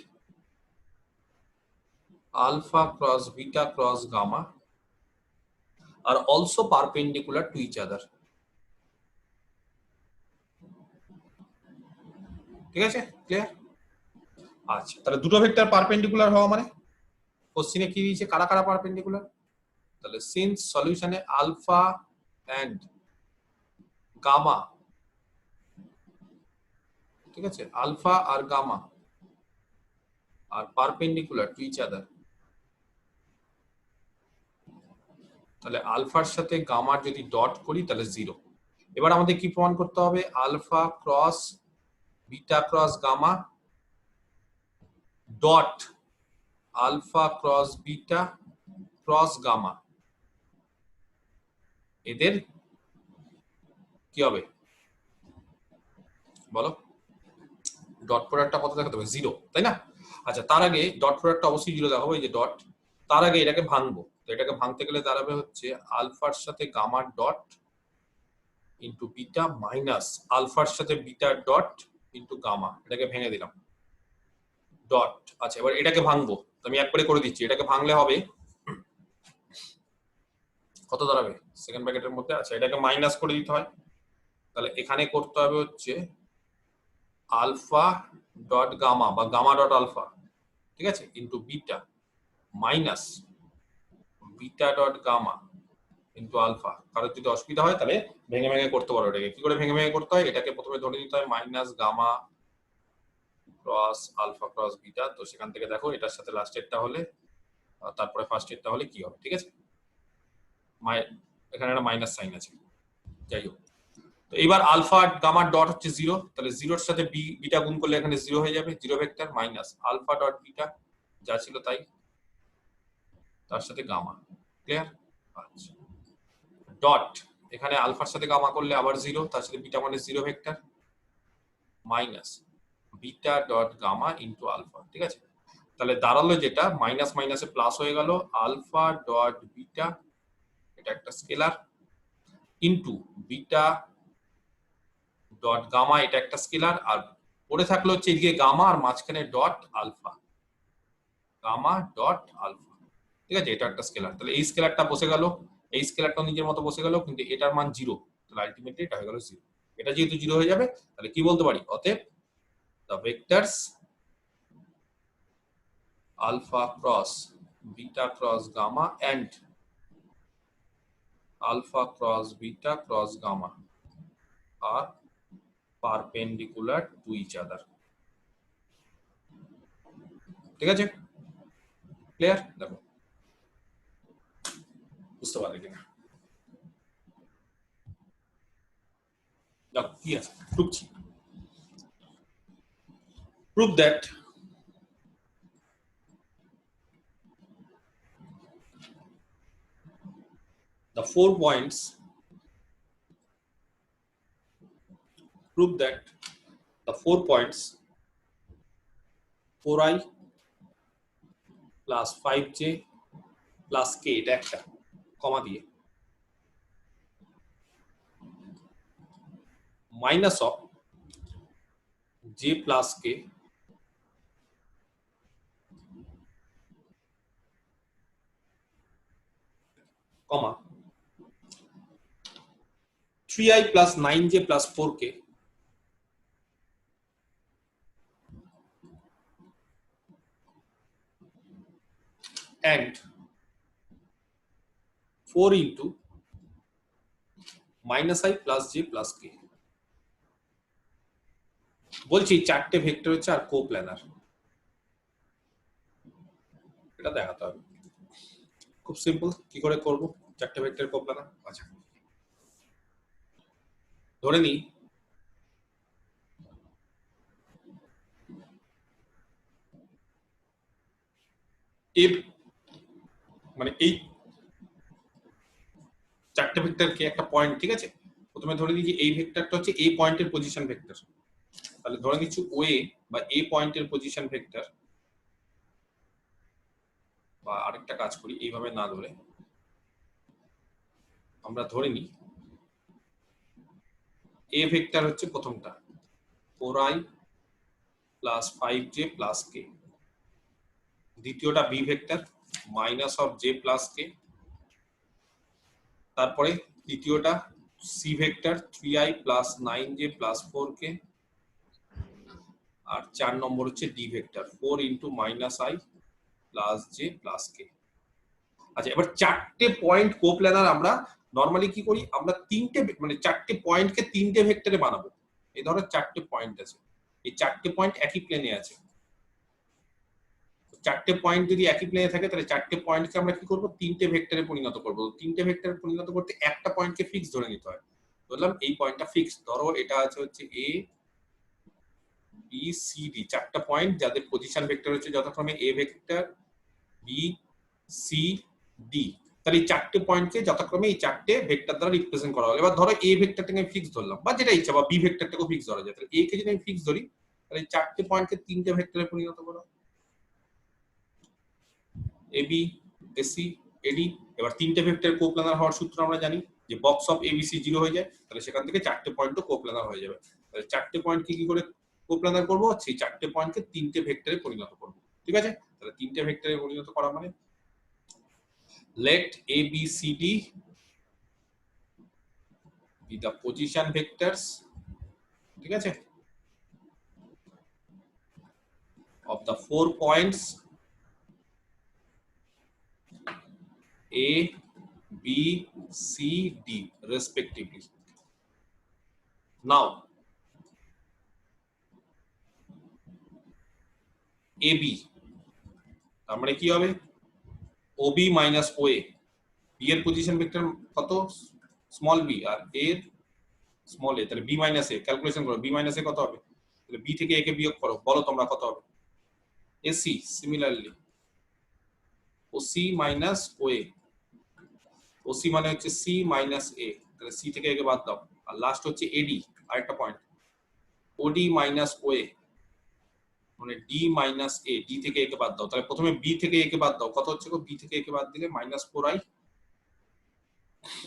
Speaker 1: alpha cross beta cross gamma are also perpendicular to each other, ঠিক আছে? Clear? আচ্ছা, তাহলে দুটো ভেক্টর পারপেন্ডিকুলার হওয়া মানে কোশ্চেনে কি দিয়েছে, কারা কারা পারপেন্ডিকুলার? তাহলে সিন্স সলিউশনে আলফা এন্ড গামা, ঠিক আছে, আলফা আর গামা আর পারপেন্ডিকুলার টু ইচ আদার, তাহলে আলফার সাথে গামার যদি ডট করি তাহলে 0। এবার আমাদের কি প্রমাণ করতে হবে? Alpha cross beta cross gamma dot alpha cross beta cross gamma, এদের কি হবে বলো? ডট প্রোডাক্টটা কত দেখাতে হবে 0, তাই না? আচ্ছা, তার আগে ডট প্রোডাক্টটা অবশ্যই 0 দেখাবো, এই যে ডট। তার আগে এটাকে ভাঙবো, তো এটাকে ভাঙতে গেলে দাঁড়াবে হচ্ছে আলফার সাথে gamma dot into beta minus আলফার সাথে বিটা ডট ইনটু গামা। এটাকে ভেঙে দিলাম ডট। আচ্ছা, এবার এটাকে ভাঙবো, তো আমি একবারে করে দিচ্ছি। এটাকে ভাঙলে হবে কত দাঁড়াবে সেকেন্ড ব্র্যাকেটের মধ্যে। আচ্ছা, এটাকে মাইনাস করে দিতে হয়, তাহলে এখানে করতে হবে হচ্ছে আলফা ডট গামা বা গামা ডট আলফা, ঠিক আছে, into beta minus beta dot gamma into alpha. কারোর যদি অসুবিধা হয় তাহলে ভেঙে ভেঙে করতে পারো। এটাকে কি করে ভেঙে ভেঙে করতে হয়, এটাকে প্রথমে ধরে নিতে হয় minus gamma cross alpha cross beta. তো সেখান থেকে দেখো এটার সাথে লাস্টেরটা হলে তারপরে ফার্স্টেরটা হলে কি হবে, ঠিক আছে। এখানে একটা মাইনাস সাইন আছে, যাই হোক। তো এবার আলফা গামা ডট হচ্ছে 0, তাহলে 0-র সাথে বিটা গুণ করলে এখানে 0 হয়ে যাবে, 0 vector minus alpha dot beta যা ছিল তাই, তার সাথে গামা। ক্লিয়ার? আচ্ছা, ডট এখানে আলফার সাথে গামা করলে আবার 0, তার সাথে বিটা মানে 0 vector minus beta dot gamma into alpha, ঠিক আছে। তাহলে দাঁড়ালো যেটা মাইনাস মাইনাসে প্লাস হয়ে গেল, আলফা ডট বিটা, এটা একটা scalar, into beta dot gamma, এটা একটা স্কেলার, আর পড়ে থাকলো হচ্ছে এদিকে গামা আর মাঝখানে dot alpha, gamma dot alpha, ঠিক আছে। এটা একটা স্কেলার, তাহলে এই স্কেলারটা বসে গেল, এই স্কেলারটা নিজের মতো বসে গেল, কিন্তু এটার মান 0, তাহলে আলটিমেটলি এটা হয়ে গেল 0। এটা যেহেতু 0 হয়ে যাবে, তাহলে কি বলতে পারি, অতএব the vectors alpha cross beta cross gamma and alpha cross beta cross gamma are perpendicular to each other, ঠিক আছে। ক্লিয়ার? দেখো বুঝতে পারলে কিনা, দেখো কি আছে টুকছি। prove that the 4 points prove that the 4 points 4i plus 5j plus k, এটা একটা কমা দিয়ে, minus of j plus k comma 3i plus 9j plus 4k and 4 into minus i plus j plus k। বলছি চারটে vector হচ্ছে আর কোপ্ল্যানার, এটা দেখাতে হবে। খুব সিম্পল, কি করে করব চারটে ভেক্টর কোপ্ল্যানার। আচ্ছা, ধরে নিই এ মানে এই চারটে ভেক্টরকে একটা পয়েন্ট, ঠিক আছে। প্রথমে ধরে নিই যে এই ভেক্টরটা হচ্ছে এই পয়েন্টের পজিশন ভেক্টর, তাহলে ধরে নিচ্ছি ওয়ে বা এই পয়েন্টের পজিশন ভেক্টর, বা আরেকটা কাজ করি এইভাবে না ধরে আমরা ধরে নিই এ ভেক্টর হচ্ছে প্রথমটা 4i plus 5j plus k, দ্বিতীয়টা b vector minus of j plus k, তারপরে তৃতীয়টা c vector 3i plus 9j plus 4k, আর 4 নম্বর হচ্ছে d vector 4 into minus i plus j plus k। আচ্ছা, এবার চারটে পয়েন্ট কোপ্ল্যানার আমরা নরমালি কি করি, আমরা তিনটে মানে চারটে পয়েন্টকে তিনটে ভেক্টরে বানাবো। এই ধরো চারটে পয়েন্ট আছে, এই চারটে পয়েন্ট একই প্লেনে আছে, চারটে পয়েন্ট যদি একই প্লেনে থাকে তাহলে চারটে পয়েন্টকে আমরা কি করব, তিনটে ভেক্টরে পরিণত করব। তিনটে ভেক্টরে পরিণত করতে একটা পয়েন্টকে ফিক্স ধরে নিতে হয়। বললাম এই পয়েন্টটা ফিক্স, ধরো এটা আছে হচ্ছে এ বি সি ডি, চারটা পয়েন্ট যাদের পজিশন ভেক্টর হচ্ছে যথাক্রমে A vector B C D. তাহলে এই চারটে পয়েন্টকে যথাক্রমে এই চারটে ভেক্টর দ্বারা রিপ্রেজেন্ট করা হলো। এবার ধরো এ ভেক্টরটাকে আমি ফিক্স ধরলাম, বা যেটা ইচ্ছা, বা বি ভেক্টরটাকে ফিক্স ধরা যায়। তাহলে এ কে যদি আমি ফিক্স ধরি তাহলে এই চারটে পয়েন্টকে তিনটে ভেক্টরে পরিণত করো, এবি, এসি, এডি। এবার তিনটে ভেক্টর কোপ্লানার হওয়ার সূত্র আমরা জানি যে বক্স অফ এবিসি 0 হয়ে যায়, তাহলে সেখান থেকে চারটে পয়েন্টও কোপ্লানার হয়ে যাবে। তাহলে চারটে পয়েন্টকে কি করে কোপ্লানার করব, সেই চারটে পয়েন্টকে তিনটে ভেক্টরে পরিণত করব। ঠিক আছে, তাহলে তিনটে ভেক্টরে পরিণত করা মানে let ABCD be the position vectors, ঠিক আছে, of the 4 points A, B, C, D respectively. Now AB তার মানে কি হবে, OB minus OA, B এর পজিশন ভেক্টর কত, স্মল b, আর A এর স্মল a, তাহলে B minus A ক্যালকুলেশন করো, B minus A কত হবে, তাহলে B থেকে A কে বিয়োগ করো, বলো তোমরা কত হবে। AC similarly OC minus OA, OC মানে হচ্ছে C minus A, তাহলে C থেকে A কে বাদ দাও, আর লাস্ট হচ্ছে AD আরেকটা পয়েন্ট, OD minus OA মানে D minus A, D থেকে A কে বাদ দাও, তাহলে প্রথমে B থেকে A কে বাদ দাও, কত হচ্ছে গো, B থেকে A কে বাদ দিলে -4i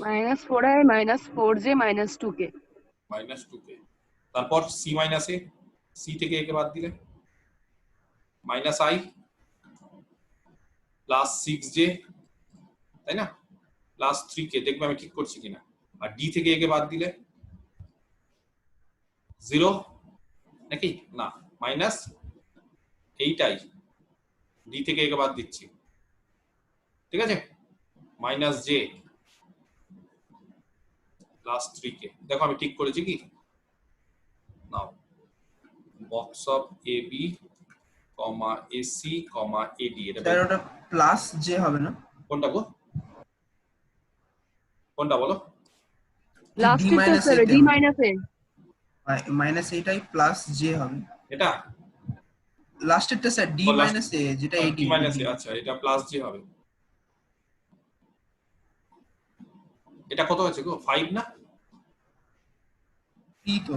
Speaker 2: -4i -4j -2k
Speaker 1: -2k, তারপর C minus A, C থেকে A কে বাদ দিলে -i প্লাস 6j, তাই না, প্লাস 3k, দেখবে আমি ঠিক করছি কিনা, আর D থেকে A কে বাদ দিলে 0 নাকি না, মাইনাস 8i, D থেকে A কে বাদ দিচ্ছি, ঠিক আছে, -j প্লাস 3k, দেখো আমি ঠিক করেছি কি, now box of AB, AC, AD, এটা
Speaker 4: স্যার ওটা প্লাস জে হবে না?
Speaker 1: কোনটা গো, কোনটা বলো,
Speaker 2: লাস্টে তো স্যার d - a
Speaker 4: মাইনাস এইটাই প্লাস জে হবে।
Speaker 1: এটা
Speaker 4: লাস্টেরটা স্যার ডি
Speaker 1: ও, last-
Speaker 4: মাইনাস এ, যেটা
Speaker 1: D
Speaker 4: এডি
Speaker 1: minus A, আচ্ছা এটা প্লাস j হবে, এটা কত আছে গো, 5 না,
Speaker 4: ই তো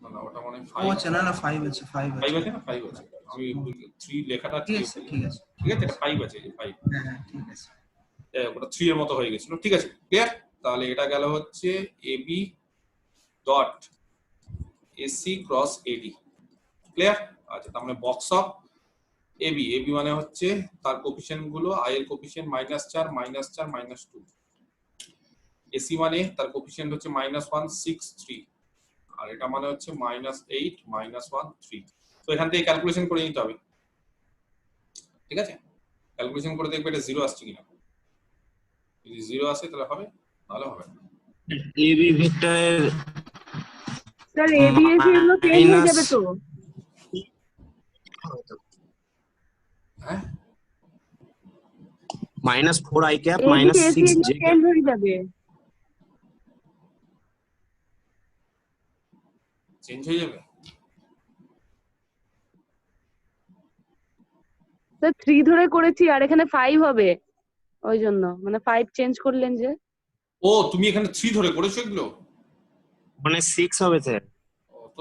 Speaker 1: না না ওটা মানে
Speaker 4: ও
Speaker 1: 5
Speaker 4: আচ্ছা, না না 5 আছে, 5
Speaker 1: 5
Speaker 4: আছে।
Speaker 1: আছে না, 5 আছে, আমি 3 লেখাটা
Speaker 4: ঠিক
Speaker 1: ঠিক
Speaker 4: আছে, ঠিক আছে,
Speaker 1: ঠিক আছে, এটা 5 আছে, এই 5,
Speaker 4: হ্যাঁ হ্যাঁ ঠিক আছে।
Speaker 1: ওটা 3 এর মতো হয়ে গেছিল, ঠিক আছে ক্লিয়ার। তাহলে এটা গেল হচ্ছে AB dot AC cross AD, clear. আচ্ছা তার মানে বক্স অফ AB, AB মানে হচ্ছে তার কোফিশিয়েন্ট গুলো, I এর কোফিশিয়েন্ট -4 -4 -2, AC মানে তার কোফিশিয়েন্ট হচ্ছে -1 6 3, আর এটা মানে হচ্ছে -8 -1 3। তো এখান থেকে ক্যালকুলেশন করে নিতে হবে, ঠিক আছে, ক্যালকুলেশন করে দেখবে এটা 0 আসছে কিনা, যদি 0 আসে তাহলে হবে, নাহলে হবে না।
Speaker 3: এবি ভেক্টরের
Speaker 2: স্যার abs এগুলো চেঞ্জ হয়ে যাবে তো,
Speaker 1: হ্যাঁ
Speaker 3: -4i ক্যাপ
Speaker 2: abs
Speaker 3: -6j
Speaker 2: এগুলো
Speaker 3: ক্যাপ।
Speaker 2: চেঞ্জ হয়ে যাবে।
Speaker 1: চেঞ্জ হয়ে যাবে,
Speaker 2: স্যার 3 ধরে করেছি আর এখানে 5 হবে, ওই জন্য মানে 5 চেঞ্জ করলেন যে।
Speaker 1: ও তুমি এখানে 3 ধরে করেছো এগুলো,
Speaker 3: মানে 6 হবে স্যার।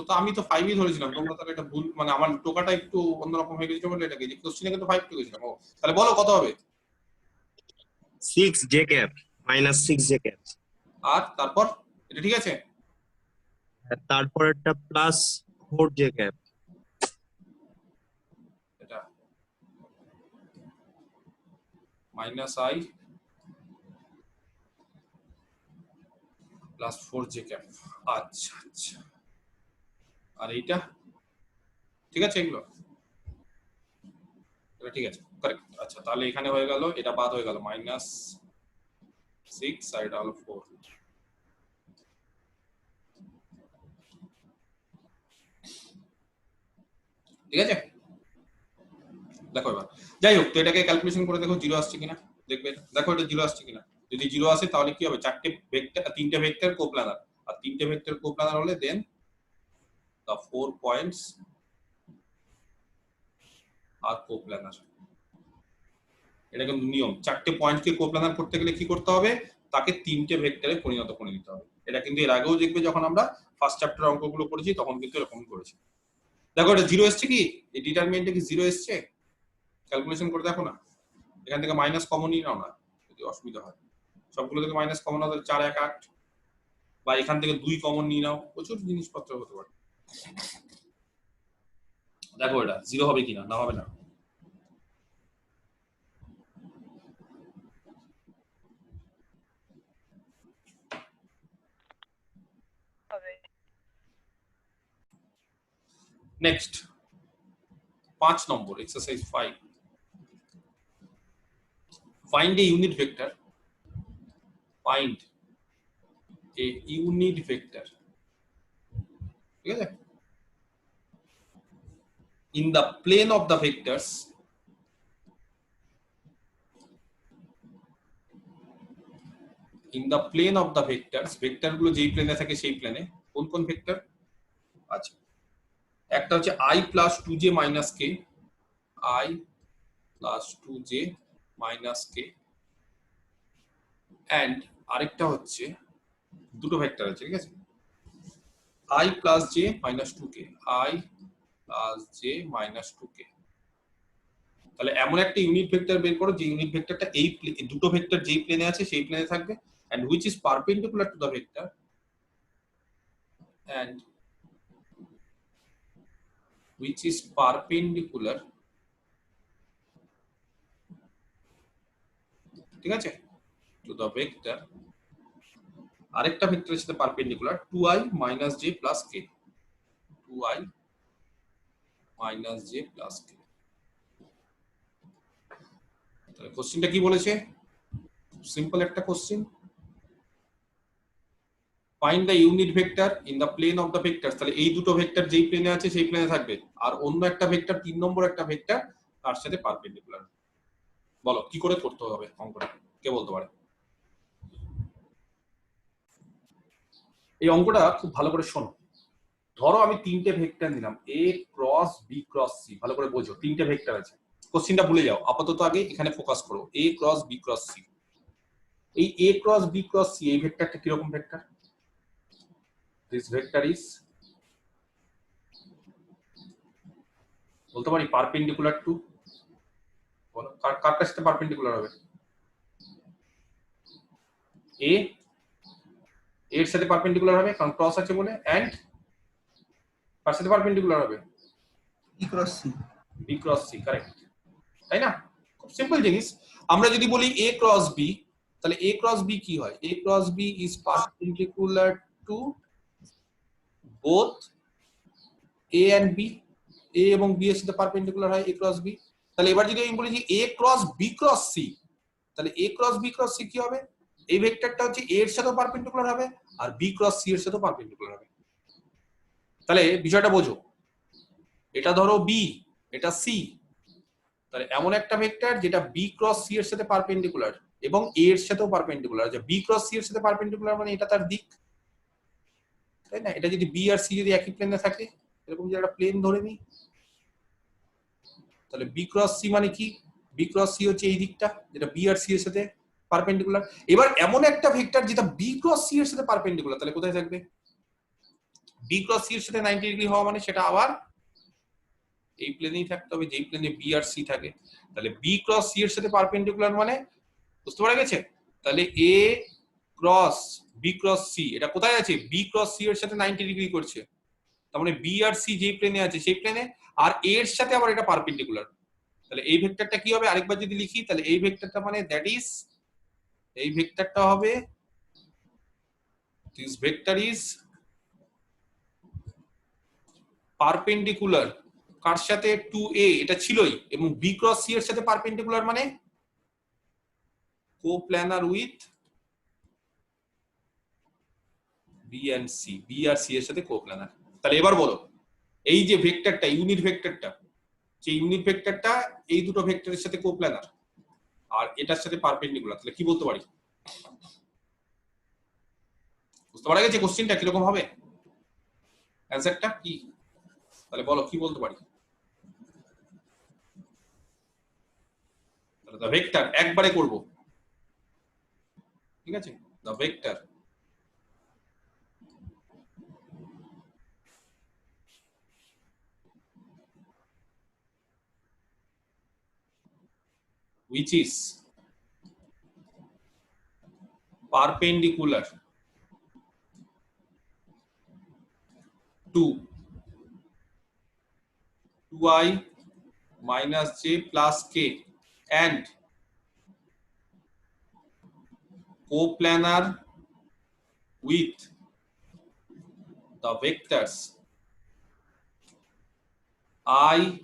Speaker 1: তো আমি তো 5ই ধরেছিলাম, তোমরা তাহলে এটা ভুল, মানে আমার টোকাটা একটু অন্যরকম হয়ে গেছিল বলে এটাকে, যে কোশ্চেনে কিন্তু 5 লিখেছিলাম। ও তাহলে বলো কত হবে,
Speaker 3: 6j ক্যাপ -6j ক্যাপ,
Speaker 1: আর তারপর এটা ঠিক আছে,
Speaker 3: তারপর একটা +4j ক্যাপ।
Speaker 1: এটা -i +4j ক্যাপ, আচ্ছা আচ্ছা, আর এইটা ঠিক আছে, এগুলো এটা ঠিক আছে, কারেক্ট। আচ্ছা তাহলে এখানে হয়ে গেল, এটা বাদ হয়ে গেল -6 আর এটা হলো 4, ঠিক আছে, দেখো এবার যাই হোক, তো এটাকে ক্যালকুলেশন করে দেখো 0 আসছে কিনা, দেখবে দেখো এটা 0 আসছে কিনা, যদি 0 আসে তাহলে কি হবে, চারটে ভেক্টর, তিনটে ভেক্টর কোপ্লানার, আর তিনটে ভেক্টর কোপ্লানার হলে দেন the 4 points are কোপ্লানার। এটা কিন্তু নিয়ম, চারটে পয়েন্টকে কোপ্লানার করতে গেলে কি করতে হবে, তাকে তিনটে ভেক্টরে পরিণত করে দিতে হবে। এটা কিন্তু এর আগেও দেখবে যখন আমরা ফার্স্ট চ্যাপ্টার অঙ্কগুলো করেছি তখন কিন্তু এরকম করেছি। দেখো এটা জিরো এসছে কি, এই ডিটারমিনেন্টে কি জিরো এসছে, ক্যালকুলেশন করে দেখো না, এখান থেকে মাইনাস কমন নিয়ে নাও না যদি অসুবিধা হয়, সবগুলো থেকে মাইনাস কমন হবে 4 1 8, বা এখান থেকে 2 কমন নিয়ে নাও, প্রচুর জিনিসপত্র হতে পারে। দেখো এটা জিরো হবে কিনা, না হবে না। Next 5 number exercise 5, find a unit vector, find a unit vector, ঠিক আছে, in the plane of the vectors in the plane of the vectors, vector গুলো যেই প্লেনে থাকে সেই প্লেনে, কোন কোন ভেক্টর আছে, একটা হচ্ছে i plus 2j minus k, i plus 2j minus k, and আরেকটা হচ্ছে দুটো ভেক্টর আছে, ঠিক আছে, i plus j minus 2k, i plus j minus 2k। তাহলে এমন একটা ইউনিট ভেক্টর বের করো যে ইউনিট ভেক্টরটা এই দুটো ভেক্টর যেই প্লেনে আছে সেই প্লেনে থাকবে, and which is perpendicular to the vector, and which is perpendicular, ঠিক আছে, to the vector, আরেকটা ভেক্টরের সাথে perpendicular 2i minus j plus k, 2i minus j plus k। তাহলে কোশ্চেনটা কি বলেছে, সিম্পল একটা question, find the unit vector in the plane of the vectors. তাহলে এই দুটো ভেক্টর যেই প্লেনে আছে সেই প্লেনে থাকবে, আর অন্য একটা ভেক্টর 3 নম্বর একটা ভেক্টর তার সাথে পারপেন্ডিকুলার। বলো কি করে করতে হবে অঙ্কটা, কে বলতে পারে? এই অঙ্কটা খুব ভালো করে শোনো। ধরো আমি তিনটে ভেক্টর নিলাম, a cross b cross c, ভালো করে বোঝো, তিনটে ভেক্টর আছে, কোশ্চেনটা ভুলে যাও, আপাতত আগে এখানে ফোকাস করো, a cross b cross c। এই a cross b cross c এই ভেক্টরটা কি রকম ভেক্টর? দিস ভেক্টর ইজ, বলতে পারি, পারপেন্ডিকুলার টু, বলো কার কার সাথে পারপেন্ডিকুলার হবে? a এর সাথে পারপেন্ডিকুলার হবে কারণ ক্রস আছে বলে, এন্ড কার সাথে পারপেন্ডিকুলার হবে?
Speaker 4: E cross C।
Speaker 1: b cross c, correct, তাই না? খুব সিম্পল জিনিস। আমরা যদি বলি a ক্রস b, তাহলে a ক্রস b কি হয়? a cross b is perpendicular to both a and b, a এবং b এর সাথে পারপেন্ডিকুলার হয় a ক্রস b। তাহলে এবার যদি আমি বলি যে a cross b cross c, তাহলে a cross b cross c কি হবে? এই ভেক্টরটা হচ্ছে a এর সাথেও পারপেন্ডিকুলার হবে আর b ক্রস c এর সাথেও পারপেন্ডিকুলার হবে। তাহলে বিষয়টা বোঝো, এটা ধরো b, এটা c, তাহলে এমন একটা ভেক্টর যেটা b ক্রস c এর সাথে পারপেন্ডিকুলার এবং a এর সাথেও পারপেন্ডিকুলার, যে b ক্রস c এর সাথে পারপেন্ডিকুলার মানে এটা তার দিক, তাই না? এটা যদি b আর c যদি একই প্লেনে থাকে, এরকম যে একটা প্লেন ধরে নিই, তাহলে b ক্রস c মানে কি? b ক্রস c হচ্ছে এই দিকটা যেটা b আর c এর সাথে পারপেন্ডিকুলার। এবার এমন একটা ভেক্টর যেটা b ক্রস c এর সাথে পারপেন্ডিকুলার, তাহলে কোথায় থাকবে? b ক্রস c এর সাথে 90 ডিগ্রি হওয়া মানে সেটা আবার এই প্লেনেই থাকতে হবে যেই প্লেনে b আর c থাকে। তাহলে b ক্রস c এর সাথে পারপেন্ডিকুলার মানে, বুঝতে পারা গেছে? তাহলে a cross b cross c এটা কোথায় আছে? b ক্রস c এর সাথে 90 ডিগ্রি করছে, তার মানে b আর c যেই প্লেনে আছে সেই প্লেনে, আর a এর সাথে আবার এটা পারপেন্ডিকুলার। তাহলে এই ভেক্টরটা কি হবে? আরেকবার যদি লিখি, তাহলে এই ভেক্টরটা মানে দ্যাট ইজ, এই ভেক্টরটা হবে, দিস ভেক্টর ইজ পারপেন্ডিকুলার কার সাথে? টু a, এটা ছিলই, এবং b ক্রস c এর সাথে পারপেন্ডিকুলার মানে coplanar with b and c, b আর c এর সাথে কোপ্ল্যানার। তাহলে এবার বলো, এই যে ভেক্টরটা, ইউনিট ভেক্টরটা, সেই ইউনিট ভেক্টরটা এই দুটো ভেক্টরের সাথে কোপ্ল্যানার আর এটার সাথে পারপেন্ডিকুলার, তাহলে কি বলতে পারি? বুঝতে পারা গেছে কোশ্চেনটা কিরকম হবে, অ্যানসারটা কি? তাহলে বলো কি বলতে পারি? তাহলে দা ভেক্টর একবারে করব, ঠিক আছে, দা vector which is perpendicular to 2i minus j plus k and coplanar with the vectors I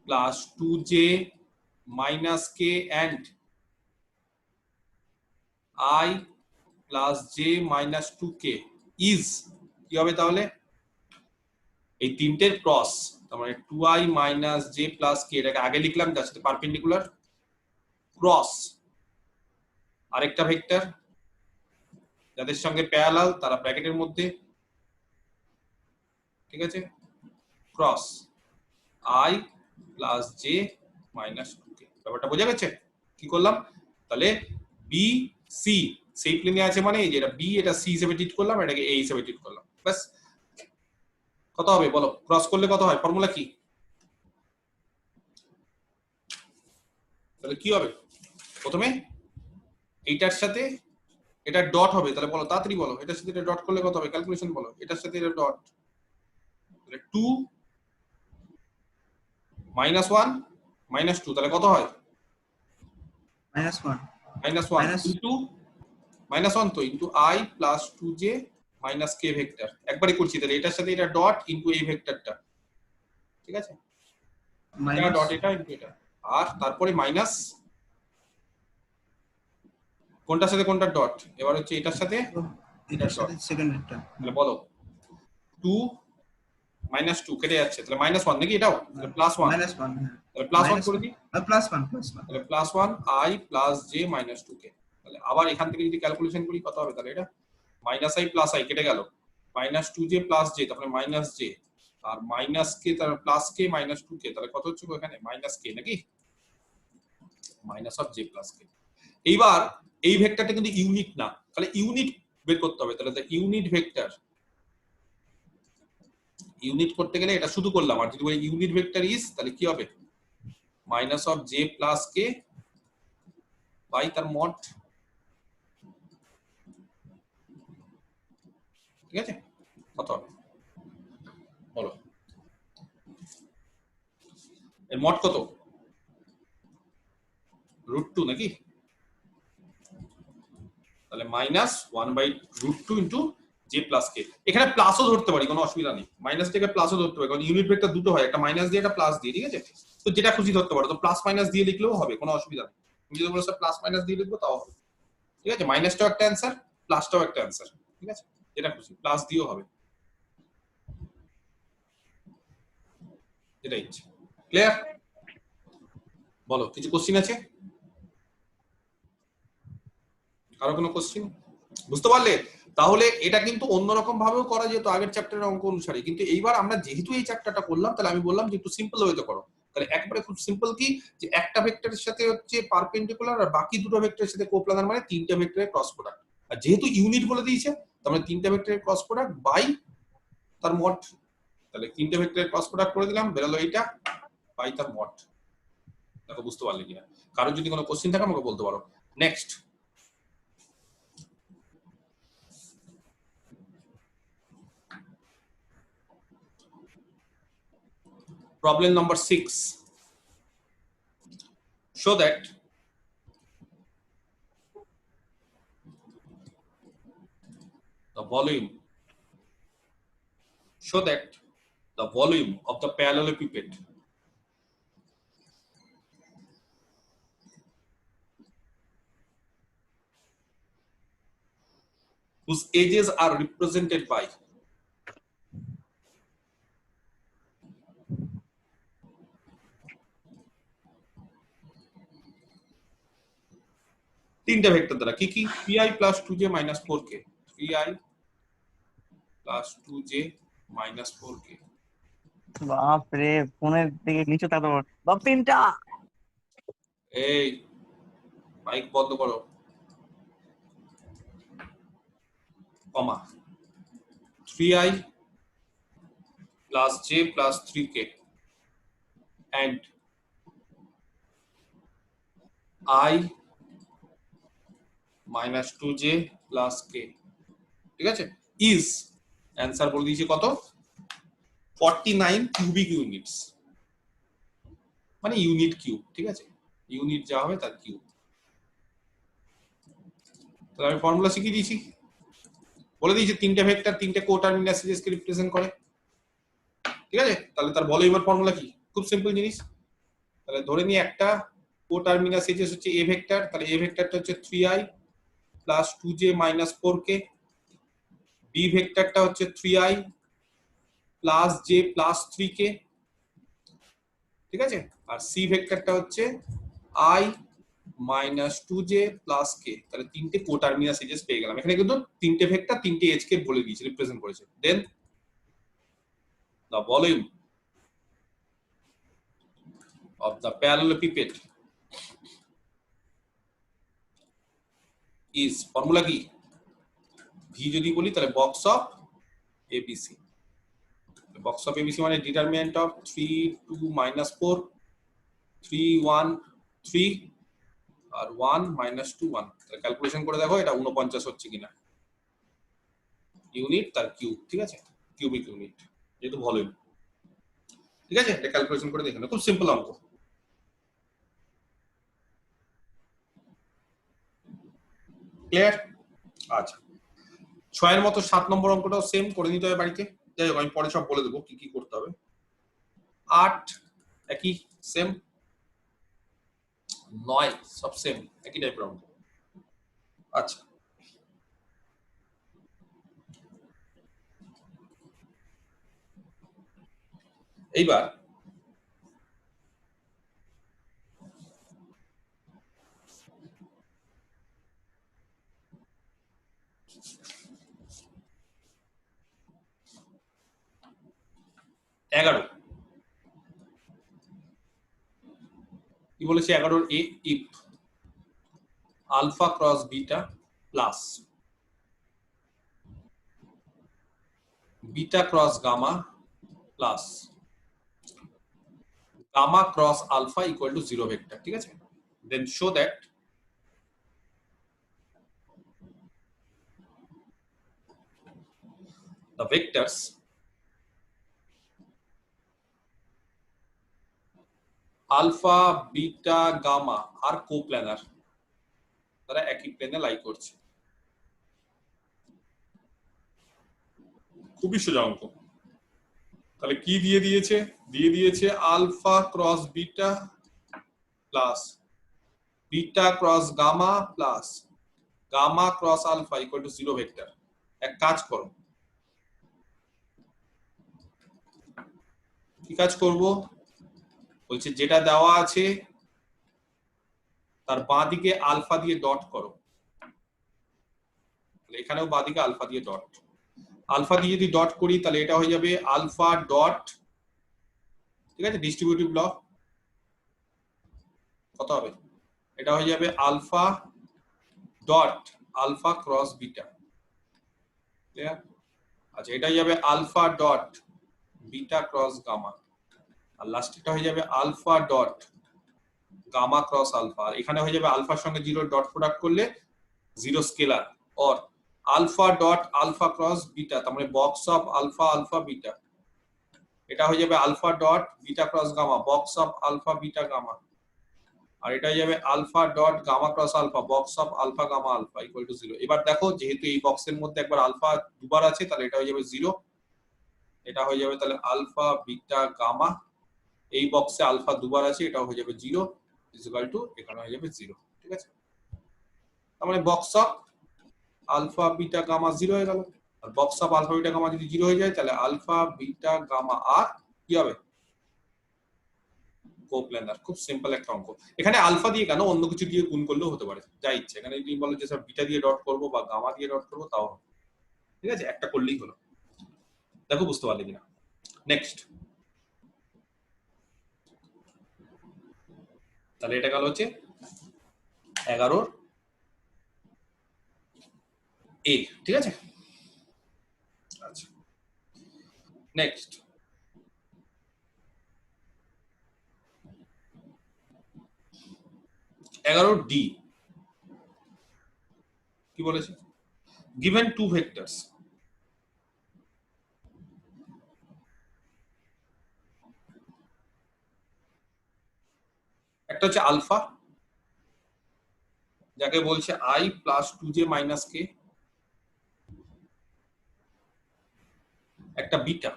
Speaker 1: plus 2j minus k and I plus j minus 2k is কি হবে তাহলে এই তিনটের ক্রস তার মানে 2i minus j plus k এটাকে আগে লিখলাম তার সাথে পারপেন্ডিকুলার ক্রস আরেকটা ভেক্টর যাদের সঙ্গে প্যারালাল তারা ব্র্যাকেটের মধ্যে ঠিক আছে cross i plus j minus 2k ব্যাপারটা বোঝা গেছে কি করলাম তাহলে বি সি সেই প্লেনে আছে মানে এই যে এটা বি এটা সি হিসেবে ট্রিট করলাম এটাকে এ হিসেবে ট্রিট করলাম বাস কত হবে বলো ক্রস করলে কত হয় ফর্মুলা কি তাহলে কি হবে প্রথমে এইটার সাথে এটা ডট হবে তাহলে বলো তাড়াতাড়ি বলো এটার সাথে এটা ডট করলে কত হবে ক্যালকুলেশন বলো এটার সাথে এটা ডট তাহলে 2 minus 1 minus 2 তাহলে কত হয়
Speaker 4: -1
Speaker 1: minus 1 into minus 1 তো into I plus 2j minus k vector একবারই করছি তাহলে এটার সাথে এটা ডট into এই ভেক্টরটা ঠিক আছে এটা ডট এটা into এটা আর তারপরে মাইনাস কোনটার সাথে কোনটা ডট এবার হচ্ছে এটার সাথে
Speaker 4: এটার সাথে সেকেন্ডেরটা
Speaker 1: তাহলে বলো 2 minus 2 কেটে যাচ্ছে তাহলে minus 1 নাকি এটাও তাহলে plus 1
Speaker 4: -1
Speaker 1: তাহলে plus 1 করে দিই
Speaker 4: +1
Speaker 1: তাহলে plus 1 i plus j minus 2k তাহলে আবার এখান থেকে যদি ক্যালকুলেশন করি কত হবে তাহলে এটা মাইনাস i প্লাস i কেটে গেল মাইনাস 2j প্লাস j তারপরে মাইনাস j আর মাইনাস k তারপরে প্লাস k মাইনাস 2k তাহলে কত হচ্ছে এখানে মাইনাস k নাকি minus of j plus k এইবার এই ভেক্টরটা কিন্তু ইউনিট না তাহলে ইউনিট বের করতে হবে তাহলে ইউনিট ভেক্টর ইউনিট করতে গেলে এটা শুধু করলাম আর যদি বলি ইউনিট ভেক্টর ইজ তাহলে কি হবে minus of j plus k by তার মড ঠিক আছে কত হবে বলো এর মড কত √2 নাকি তাহলে minus 1/√2 into j plus k এখানে প্লাসও ধরতে পারি কোনো অসুবিধা নেই মাইনাস থেকে প্লাসও ধরতে পারি কারণ ইউনিট ভেক্টর দুটো হয় একটা মাইনাস দিয়ে একটা প্লাস দিয়ে ঠিক আছে তো যেটা খুশি ধরতে পারো তো প্লাস মাইনাস দিয়ে লিখলেও হবে কোনো অসুবিধা নেই তুমি যদি বলো স্যার প্লাস মাইনাস দিয়ে লিখবো তাও হবে ঠিক আছে মাইনাসটাও একটা অ্যান্সার প্লাসটাও একটা অ্যান্সার ঠিক আছে যেটা খুশি প্লাস দিয়েও হবে এটাই ক্লিয়ার বলো কিছু কোশ্চিন আছে কারো কোনো কোশ্চিন বুঝতে পারলে তাহলে এটা কিন্তু অন্যরকম ভাবেও করা যেত আগের চ্যাপ্টারের অঙ্ক অনুসারে কিন্তু এইবার আমরা যেহেতু এই চ্যাপ্টারটা করলাম তাহলে আমি বললাম যে একটু সিম্পল ওয়েতে করো তাহলে একবারে খুব সিম্পল কি যে একটা ভেক্টরের সাথে হচ্ছে পারপেন্ডিকুলার আর বাকি দুটো ভেক্টরের সাথে কোপ্লানার মানে তিনটা ভেক্টরের ক্রস প্রোডাক্ট আর যেহেতু ইউনিট বলে দিয়েছে তার মানে তিনটা ভেক্টরের ক্রস প্রোডাক্ট বাই তার মড তাহলে তিনটা ভেক্টরের ক্রস প্রোডাক্ট করে দিলাম বেরোলো এইটা বাই তার মড দেখো বুঝতে পারলে কিনা কারো যদি কোনো কোশ্চিন থাকে আমাকে বলতে পারো next problem number 6 show that the volume of the parallelepiped whose edges are represented by তিনটা ভেক্টর দ্বারা কি কি 3i plus 2j minus 4k 3i plus 2j minus 4k
Speaker 5: বাপ রে ফোনের দিকে নিচে তাকাতে পারো বাপ তিনটা
Speaker 1: এই মাইক বন্ধ করো কমা 3i plus j plus 3k and I minus 2j plus k, ঠিক আছে, is অ্যান্সার বলে দিয়েছি কত, 49 কিউবিক ইউনিটস, মানে ইউনিট কিউব, ঠিক আছে, ইউনিট যা হবে তার কিউব। তাহলে আমি ফর্মুলা শিখিয়ে দিয়েছি, বলে দিয়েছি তিনটে ভেক্টর তিনটে কোটার্মিনাস সিরিজ কে রিপ্রেজেন্ট করে, ঠিক আছে। তাহলে তার বলো এবার ফর্মুলা কি, খুব সিম্পল জিনিস। তাহলে ধরে নিই একটা কোটার্মিনাস সিরিজ হচ্ছে এ ভেক্টর, তাহলে এ ভেক্টরটা হচ্ছে 3i plus 2j minus 4k, B ভেক্টরটা হচ্ছে 3i plus j plus 3k, ঠিক আছে, আর সি ভেক্টরটা হচ্ছে i minus 2j plus k। তাহলে তিনটে কোটার্মিনাস এজেস পেয়ে গেলাম। এখানে কিন্তু তিনটে ভেক্টর তিনটে এজ কে বলে দিয়েছে, রিপ্রেজেন্ট করেছে। Then the volume of the parallelepiped is, formula কি, ভি যদি বলি তাহলে box of a b c, box of a b c মানে ডিটারমিনেন্ট অফ 3 2 minus 4 3 1 3 আর 1 minus 2 1। তাহলে ক্যালকুলেশন করে দেখো এটা 49 হচ্ছে কিনা, ইউনিট তার কিউব, ঠিক আছে, কিউবিক ইউনিট যেহেতু ভলিউম, ঠিক আছে, এটা ক্যালকুলেশন করে দেখে নাও, খুব সিম্পল অঙ্ক। ক্লিয়ার? আচ্ছা, 6 এর মতো 7 নম্বর অঙ্কটাও সেম করে নিতে হবে বাড়িতে, যাই হোক আমি পরে সব বলে দেবো কি কি করতে হবে। 8 একই সেম, 9 সব সেম, একই টাইপের অঙ্ক। আচ্ছা, এইবার এগারো কি বলেছে, 11 এ if alpha cross beta plus beta cross gamma plus gamma cross alpha equal to 0 vector, ঠিক আছে, then show that the vectors alpha beta gamma are coplanar, তারা একই প্লেনে লাই করছে। খুবই সোজা অঙ্ক। তাহলে কি দিয়ে দিয়েছে, দিয়ে দিয়েছে alpha cross beta plus beta cross gamma plus gamma cross alpha equal to 0 vector. এক কাজ করো, কি কাজ করব বলছে, যেটা দেওয়া আছে তার বাঁ দিকে আলফা দিয়ে ডট করো, এখানেও বাঁ দিকে আলফা দিয়ে ডট, আলফা দিয়ে যদি ডট করি তাহলে এটা হয়ে যাবে আলফা ডট, ঠিক আছে, ডিস্ট্রিবিউটিভ ল কত হবে, এটা হয়ে যাবে alpha dot alpha cross beta, clear? আচ্ছা, এটা হয়ে যাবে alpha dot beta cross gamma, আর লাস্টেরটা হয়ে যাবে alpha dot gamma cross alpha, আর এখানে হয়ে যাবে আলফার সঙ্গে 0 ডট প্রোডাক্ট করলে 0 scalar, or alpha dot alpha cross beta, তার মানে box of alpha alpha beta, এটা হয়ে যাবে alpha dot beta cross gamma box of alpha beta gamma, আর এটা হয়ে যাবে alpha dot gamma cross alpha box of alpha gamma alpha equal to 0। এবার দেখো যেহেতু এই বক্সের মধ্যে একবার আলফা দুবার আছে তাহলে এটা হয়ে যাবে 0, এটা হয়ে যাবে তাহলে আলফা বিটা গামা, এই বক্সে আলফা দুবার আছে এটা হয়ে যাবে 0 ইকুয়াল টু এখানে হয়ে যাবে 0, ঠিক আছে। তার মানে box of alpha beta gamma 0 হয়ে গেল, আর box of alpha beta gamma যদি 0 হয়ে যায় তাহলে আলফা বিটা গামা আর কি হবে, কোপ্ল্যানার। খুব সিম্পল একটা অঙ্ক। এখানে আলফা দিয়ে কেন, অন্য কিছু দিয়ে গুণ করলেও হতে পারে, যা ইচ্ছে। এখানে যদি বলো যে স্যার বিটা দিয়ে ডট করব বা গামা দিয়ে ডট করব তাও হবে, ঠিক আছে, একটা করলেই হলো। দেখো বুঝতে পারলে কিনা। নেক্সট, তাহলে এটা গেল হচ্ছে 11 এ, ঠিক আছে। আচ্ছা, নেক্সট 11 ডি কি বলেছে? given two vectors একটা হচ্ছে আলফা, যাকে বলছে i প্লাস 2j মাইনাস কে, একটা বিটা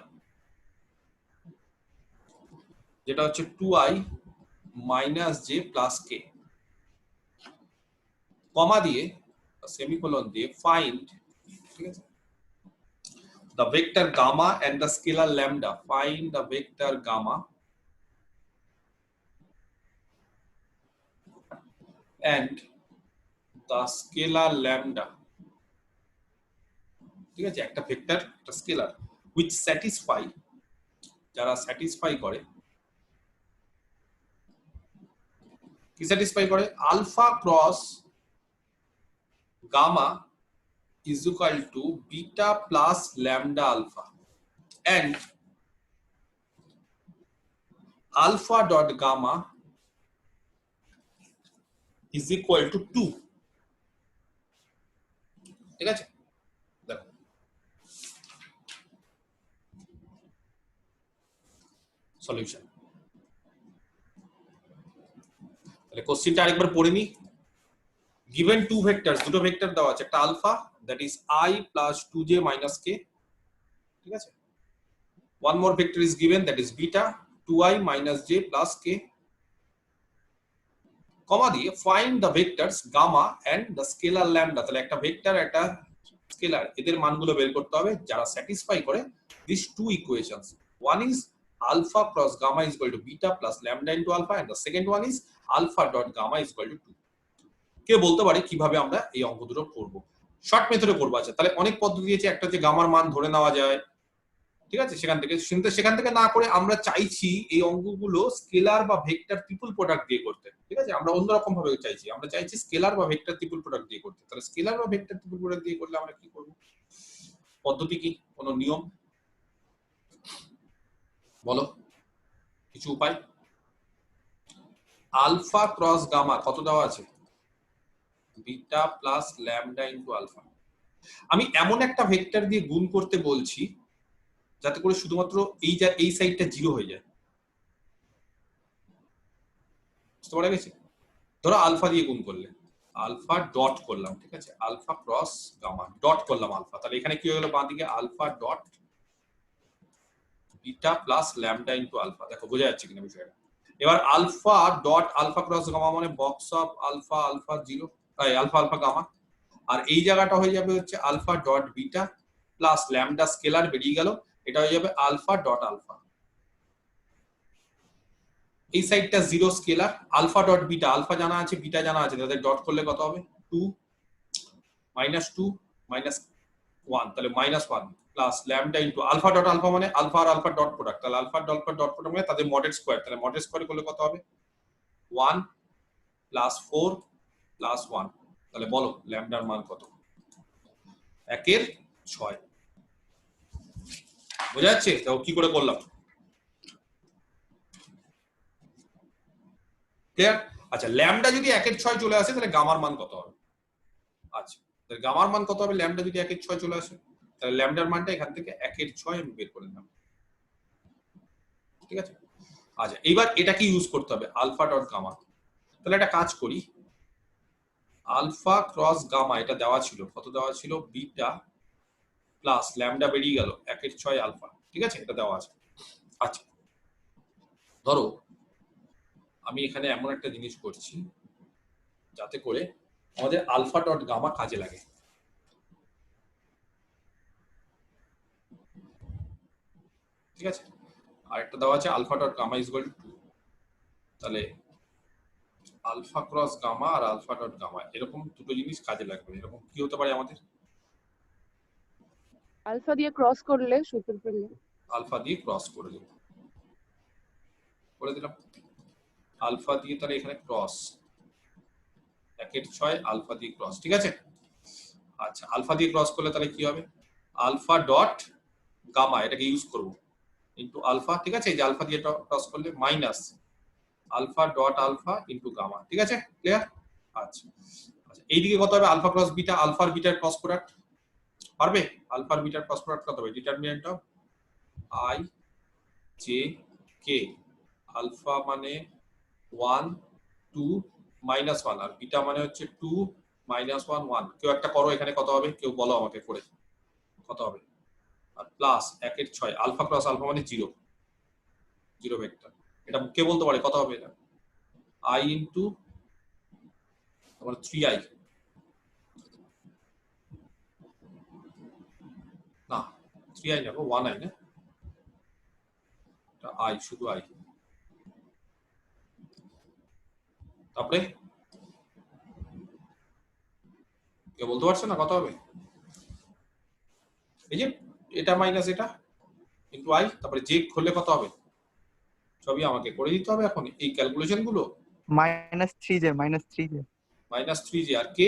Speaker 1: যেটা হচ্ছে 2i মাইনাস j প্লাস কে, কমা দিয়ে সেমিকোলন দিয়ে ফাইন্ড, ঠিক আছে, the vector gamma and the scalar lambda. Find the vector gamma and the scalar lambda, ঠিক আছে, একটা ভেক্টর একটা স্কেলার which satisfy, যারা স্যাটিসফাই করে, কি স্যাটিসফাই করে, alpha cross gamma is equal to beta plus lambda alpha and alpha dot gamma is equal to 2, ঠিক আছে। দেখো সলিউশন, তাহলে কোশ্চেনটা আরেকবার পড়ে নি। given two vectors, দুটো ভেক্টর দেওয়া আছে, একটা alpha that is I plus 2j minus k, ঠিক আছে, one more vector is given that is beta 2i minus j plus k, কমা দিয়ে find the vectors gamma and the scalar lambda, তাহলে একটা vector একটা scalar এদের মানগুলো বের করতে হবে যারা স্যাটিসফাই করে these two equations. One is alpha cross gamma is equal to beta plus lambda into alpha and the second one is alpha dot gamma is equal to 2. কে বলতে পারে কিভাবে আমরা এই অঙ্ক দুটো করব? শর্ট মেথডে করব। আছে তাহলে অনেক পদ্ধতি দিয়েছে, একটা হচ্ছে গামার মান ধরে নেওয়া যায়, ঠিক আছে, সেখান থেকে না করে আমরা চাইছি এই অঙ্কগুলো স্কেলার বা ভেক্টর ট্রিপল প্রোডাক্ট দিয়ে করতে, ঠিক আছে, আমরা অন্যরকম ভাবে চাইছি, আমরা চাইছি স্কেলার বা ভেক্টর ট্রিপল প্রোডাক্ট দিয়ে করতে। তাহলে স্কেলার বা ভেক্টর ট্রিপল প্রোডাক্ট দিয়ে করলে আমরা কি করব? পদ্ধতি কি, কোনো নিয়ম বলো, কিছু উপায়? আলফা ক্রস গামা কত দেওয়া আছে? Beta plus lambda into alpha. আমি এমন একটা ভেক্টর দিয়ে গুণ করতে বলছি যাতে করে শুধুমাত্র এই সাইডটা জিরো হয়ে যায়, বুঝতে পারা গেছে? ধরো আলফা দিয়ে গুণ করলে, আলফা ডট করলাম, ঠিক আছে, আলফা ক্রস গামা ডট করলাম আলফা, তাহলে এখানে কি হয়ে গেল বাঁ দিকে alpha dot beta plus lambda into alpha. দেখো বোঝা যাচ্ছে কিনা বিষয়টা? এবার alpha dot alpha cross gamma মানে box of alpha alpha zero, alpha alpha gamma, আর এই জায়গাটা হয়ে যাবে হচ্ছে alpha dot beta plus lambda scalar বেরিয়ে গেল, এটা হয়ে যাবে আলফা ডট আলফা। এই সাইডটা zero scalar, alpha dot beta, alpha জানা আছে বিটা জানা আছে, তাদের ডট করলে কত হবে? 2 মাইনাস 2 মাইনাস 1, তাহলে minus 1 plus lambda into alpha dot alpha মানে আলফা আর আলফা ডট প্রোডাক্ট, তাহলে আলফা ডট প্রোডাক্ট মানে তাদের মডেল স্কয়ার, তাহলে মডেল স্কয়ার করলে কত হবে? 1 প্লাস 4 প্লাস 1, তাহলে বলো ল্যামডার মান কত? 1/6। বোঝা যাচ্ছে তো কি করে করলাম? ক্লিয়ার? আচ্ছা, ল্যামডা যদি 1/6 চলে আসে তাহলে গামার মান কত হবে? আচ্ছা, তাহলে গামার মান কত হবে ল্যামডা যদি 1/6 চলে আসে? তাহলে ল্যামডার মানটা এখান থেকে 1/6 আমি বের করে নিলাম, ঠিক আছে। আচ্ছা, এইবার এটাকে ইউজ করতে হবে আলফা ডট গামা। তাহলে একটা কাজ করি, আলফা ক্রস গামা এটা দেওয়া ছিল, কত দেওয়া ছিল? বিটা প্লাস ল্যামডা বেরিয়ে গেল 1/6 আলফা, ঠিক আছে, এটা দেওয়া আছে। আচ্ছা, ধরো আমি এখানে এমন একটা জিনিস করছি যাতে করে আমাদের আলফা ডট গামা কাজে লাগে, ঠিক আছে, আর একটা দেওয়া আছে alpha dot gamma is equal to 2, তাহলে আলফা ক্রস গামা আর আলফা ডট গামা এরকম দুটো জিনিস কাজে লাগবে। এরকম কি হতে পারে আমাদের?
Speaker 2: আলফা দিয়ে ক্রস করলে সূত্র পেলে,
Speaker 1: আলফা দিয়ে ক্রস করে দেব, করে দিলাম আলফা দিয়ে, তাহলে এখানে ক্রস 1/6 আলফা দিয়ে ক্রস, ঠিক আছে। আচ্ছা, আলফা দিয়ে ক্রস করলে তাহলে কি হবে? আলফা ডট গামা এটাকে ইউজ করব ইনটু আলফা, ঠিক আছে, এই যে আলফা দিয়ে ক্রস করলে minus alpha dot alpha into gamma, ঠিক আছে, ক্লিয়ার? আচ্ছা আচ্ছা, এইদিকে কত হবে? আলফা ক্রস বিটা, আলফা আর বিটার ক্রস প্রোডাক্ট পারবে? আলফা আর বিটার ক্রস প্রোডাক্ট কত হবে? Determinant of I J K, alpha মানে 1 2 -1 আর বিটা মানে হচ্ছে 2 -1 1। কেউ একটা করো এখানে, কত হবে? কেউ বলো আমাকে করে কত হবে? আর প্লাস 1 এর 6, আলফা ক্রস আলফা মানে 0, 0 ভেক্টর। এটা কে বলতে পারে কত হবে? এটা i ইনটু তোমার 3i, না 3i না, 1i না, এটা i, শুধু i। তারপরে কেউ বলতে পারছে না কত হবে? এই যে এটা মাইনাস এটা ইনটু i, তারপরে জে খুললে কত হবে? সবই আমাকে করে দিতে হবে এখন এই ক্যালকুলেশন গুলো।
Speaker 5: -3j -3j
Speaker 1: -3j আর কে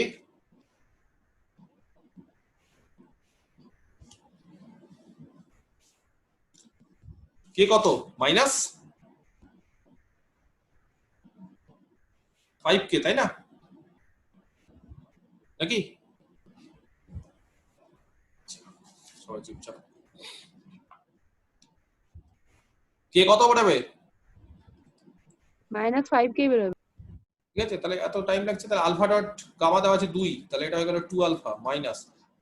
Speaker 1: কে কত? -5k, তাই না? নাকি সবাই চুপচাপ। কে কত বেরোবে?
Speaker 2: -5k বেরোবে।
Speaker 1: ঠিক আছে, তাহলে এত টাইম লাগছে। তাহলে আলফা ডট গামা দেওয়া আছে 2, তাহলে এটা হয়ে গেল 2 alpha minus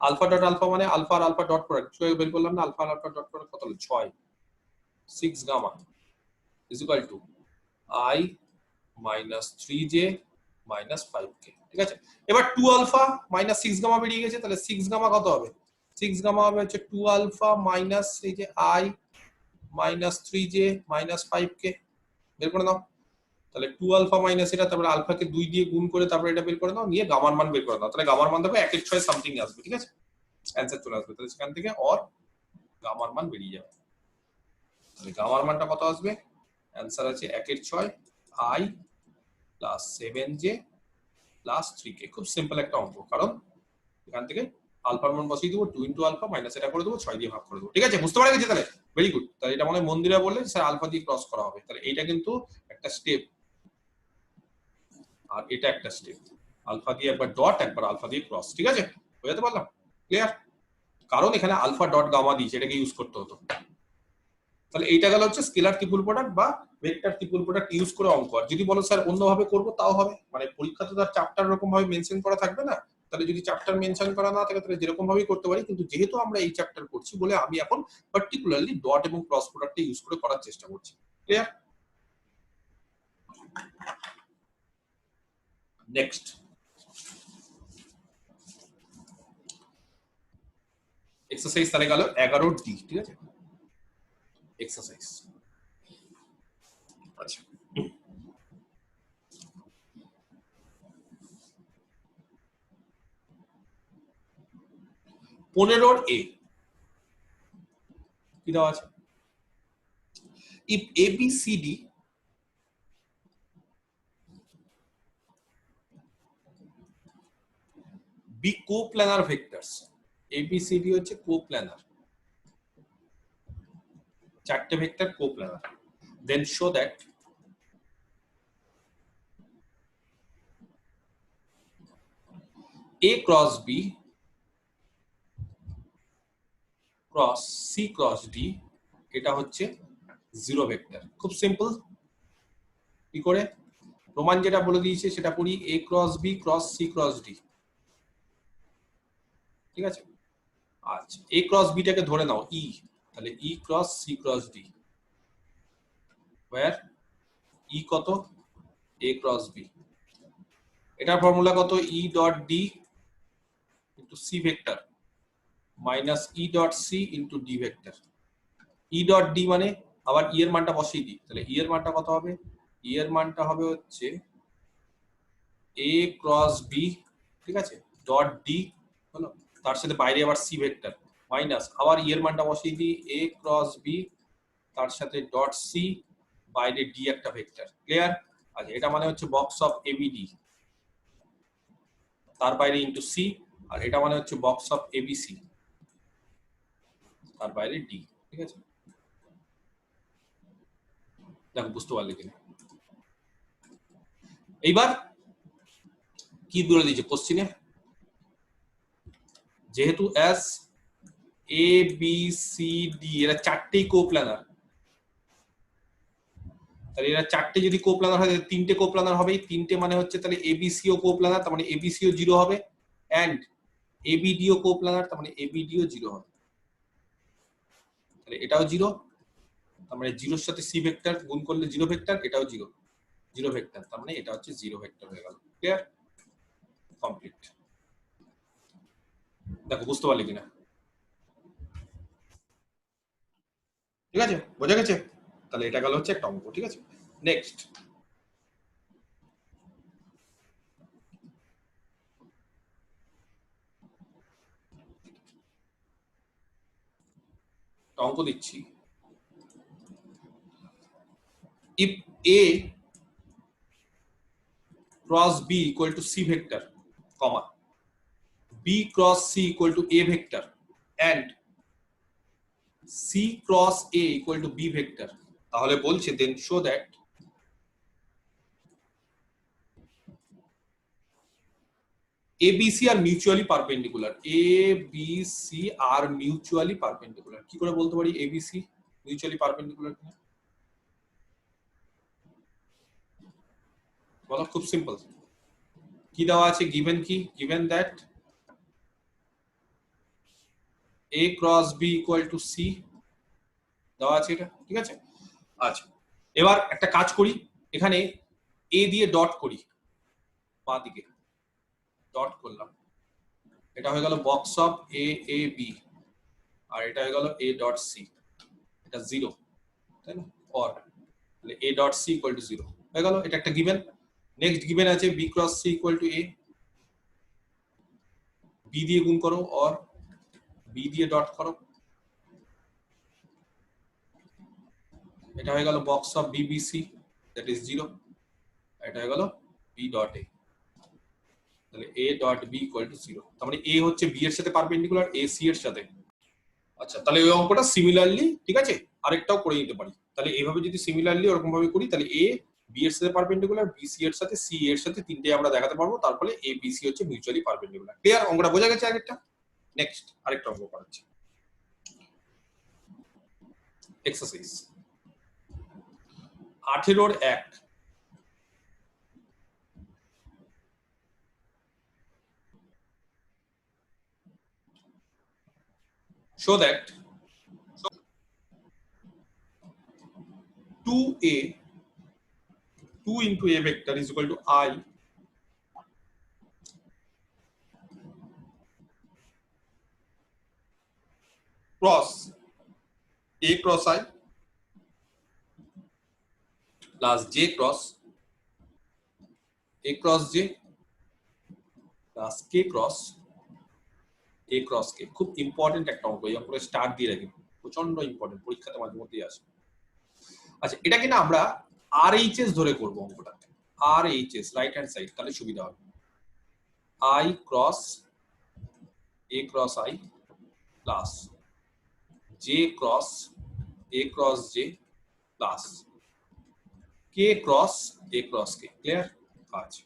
Speaker 1: alpha dot alpha মানে আলফা আর আলফা ডট প্রোডাক্ট বের করলাম না, আলফা আর আলফা ডট প্রোডাক্ট কত হলো? 6 6 gamma is equal to i -3j -5k। ঠিক আছে, এবার 2 আলফা মাইনাস 6 গামা বেরিয়ে গেছে, তাহলে 6 গামা কত হবে? 6 গামা হবে হচ্ছে 2 আলফা মাইনাস এই যে i -3j -5k। বের করে নাও। তাহলে 2 আলফা মাইনাস এটা, তারপরে আলফাকে 2 দিয়ে গুণ করে তারপরে এটা বের করে নাও, নিয়ে গামার মান বের করে নাও। তাহলে গামার মান দেখো 1 এর 6 সামথিং আসবে। ঠিক আছে, অ্যানসার চলে আসবে। তাহলে সেখান থেকে অর গামার মান বেরিয়ে যাবে। তাহলে গামার মানটা কত আসবে? অ্যানসার আছে 1 এর 6 i plus 7j plus 3k। খুব সিম্পল একটা অঙ্ক, কারণ এখান থেকে আলফার মান বসিয়ে দেবো, 2 ইনটু আলফা মাইনাস এটা করে দেবো, 6 দিয়ে ভাগ করে দেবো। ঠিক আছে, বুঝতে পারা গেছে? তাহলে ভেরি গুড। তাহলে এটা মনে হয় মন্দিরা বললে স্যার আলফা দিয়ে ক্রস করা হবে, তাহলে এইটা কিন্তু একটা স্টেপ আর এটা একটা স্টেপ, আলফা দিয়ে একবার ডট একবার আলফা দিয়ে ক্রস। ঠিক আছে, বোঝাতে পারলাম? ক্লিয়ার? কারণ এখানে আলফা ডট গামা দিয়েছে, এটাকে ইউজ করতে হতো। তাহলে এইটা গেল হচ্ছে স্কেলার ট্রিপল প্রোডাক্ট বা ভেক্টর ট্রিপল প্রোডাক্ট ইউজ করে অঙ্ক। আর যদি বলো স্যার অন্যভাবে করবো তাও হবে, মানে পরীক্ষাতে তার চ্যাপ্টার এরকম ভাবে মেনশন করা থাকবে না, তাহলে যদি চ্যাপ্টার মেনশন করা না থাকে তাহলে যেরকম ভাবেই করতে পারি। কিন্তু যেহেতু আমরা এই চ্যাপ্টার করছি বলে আমি এখন পার্টিকুলারলি ডট এবং ক্রস প্রোডাক্টটা ইউজ করে করার চেষ্টা করছি। ক্লিয়ার? নেক্সট এক্সারসাইজ তাহলে গেল 11D। ঠিক আছে, এক্সারসাইজ। আচ্ছা, 15A কি দেওয়া আছে? if ABCD be coplanar vectors, ABCD হচ্ছে কোপ্ল্যানার, চারটে vector কোপ্ল্যানার, then show that A cross B cross C cross D এটা হচ্ছে জিরো ভেক্টর। খুব সিম্পল, কি করে প্রমাণ যেটা বলে দিয়েছে সেটা পড়ি। A cross B cross C cross D। ঠিক আছে, আচ্ছা A cross B টাকে ধরে নাও E, তাহলে E cross C cross D where E কত? A cross B। এটার ফর্মুলা কত? E dot D into C vector minus E dot C into D vector. E dot D মানে আবার E এর মানটা বসিয়ে দিই, তাহলে E এর মানটা কত হবে? E এর মানটা হবে হচ্ছে A ক্রস B। ঠিক আছে, ডট D হলো, তার সাথে বাইরে আবার C ভেক্টর মাইনাস আবার E এর মানটা বসিয়ে দিই A ক্রস B, তার সাথে ডট C, বাইরে D একটা ভেক্টর। ক্লিয়ার? আচ্ছা, এটা মানে হচ্ছে বক্স অফ ABD, তার বাইরে ইনটু C, আর এটা মানে হচ্ছে বক্স অফ ABC, তার বাইরে D। ঠিক আছে, দেখো বুঝতে পারলে কিনা। এইবার কি বলে দিয়েছে কোশ্চিনে, যেহেতু as A B C D এরা চারটেই কোপ্ল্যানার, তাহলে এরা চারটে যদি কোপ্ল্যানার হয় তিনটে কোপ্ল্যানার হবে, তিনটে মানে হচ্ছে তাহলে এবিসি ও কোপ্ল্যানার, তার মানে এবিসি ও 0 হবে, এন্ড এবিডি ও কোপ্ল্যানার, তার মানে এবিডি ও 0 হবে, তাহলে এটাও 0, তার মানে 0 এর সাথে সি ভেক্টর গুণ করলে 0 ভেক্টর, এটাও 0 0 ভেক্টর, তার মানে এটা হচ্ছে 0 ভেক্টর হয়ে গেল। Clear, complete. দেখো বুঝতে পারলে কিনা, ঠিক আছে, বোঝা গেছে? তাহলে এটা গেল হচ্ছে একটা অঙ্ক, ঠিক আছে। নেক্সট, অঙ্ক দিচ্ছি। if a cross b equal to c vector, comma b cross c equal to a vector, and c cross a equal to b vector, তাহলে বলছে then show that a b c are mutually perpendicular. a b c are mutually perpendicular, কি করে বলতে পারি a b c mutually perpendicular কিনা? বলো, খুব simple. কি দেওয়া আছে, given কি, given that a cross b equal to c দেওয়া আছে এটা, ঠিক আছে। আচ্ছা, এবার একটা কাজ করি, এখানে a দিয়ে ডট করি, বাঁ দিকে ডট করলাম, এটা হয়ে গেল box of a a b, আর এটা হয়ে গেল a ডট সি, এটা 0, তাই না, অর তাহলে a dot C equal to 0 হয়ে গেল, এটা একটা গিভেন। নেক্সট গিভেন আছে b cross c equal to a, b দিয়ে গুণ করো অর b দিয়ে ডট করো, এটা হয়ে গেল box of BBC that is 0, এটা হয়ে গেল b ডট a, তাহলে a dot b equal to 0, তার মানে a হচ্ছে b এর সাথে পারপেন্ডিকুলার, a c এর সাথে। আচ্ছা, তাহলে ওই অঙ্কটা সিমিলারলি, ঠিক আছে, আরেকটাও করে নিতে পারি। তাহলে এইভাবে যদি সিমিলারলি ওরকম ভাবে করি, তাহলে a b এর সাথে পারপেন্ডিকুলার, b c এর সাথে, c এর সাথে, তিনটে আমরা দেখাতে পারবো, তারপরে a b c হচ্ছে মিউচুয়ালি পারপেন্ডিকুলার। ক্লিয়ার, অঙ্কটা বোঝা গেছে আগেরটা? নেক্সট আরেকটা অঙ্ক করাচ্ছি, exercise 18-1। show that 2a 2 into a vector is equal to I cross a cross I plus j cross a cross j plus k cross a cross k। খুব important একটা অঙ্ক, এই অঙ্কটা স্টার্ট দিয়ে রাখি, প্রচন্ড ইম্পর্টেন্ট, পরীক্ষাতে মাঝে মধ্যেই আসে। আচ্ছা, এটাকে না আমরা RHS ধরে করব অঙ্কটা, RHS রাইট হ্যান্ড সাইড, তাহলে সুবিধা হবে। I cross a cross I plus j cross a cross j plus k cross a cross k। Clear? আচ্ছা,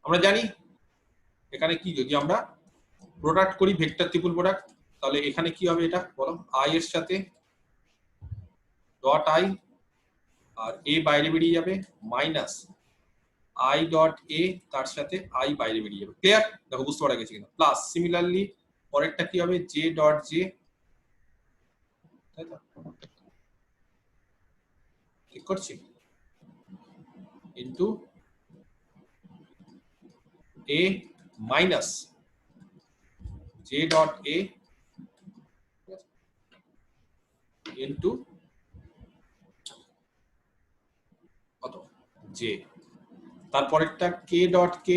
Speaker 1: আমরা জানি এখানে কি, যদি আমরা প্রোডাক্ট করি ভেক্টর ট্রিপল প্রোডাক্ট, তাহলে এখানে কি হবে, এটা বলো, i এর সাথে ডট i আর a বাইরে বেরিয়ে যাবে, মাইনাস i ডট a তার সাথে i বাইরে বেরিয়ে যাবে। ক্লিয়ার? দেখো বুঝতে পারা গেছে কিনা। প্লাস সিমিলারলি পরেরটা কি হবে, j ডট j, তাই তো, ঠিক করছি, into a minus j dot a into কত, j, তারপরেরটা k dot k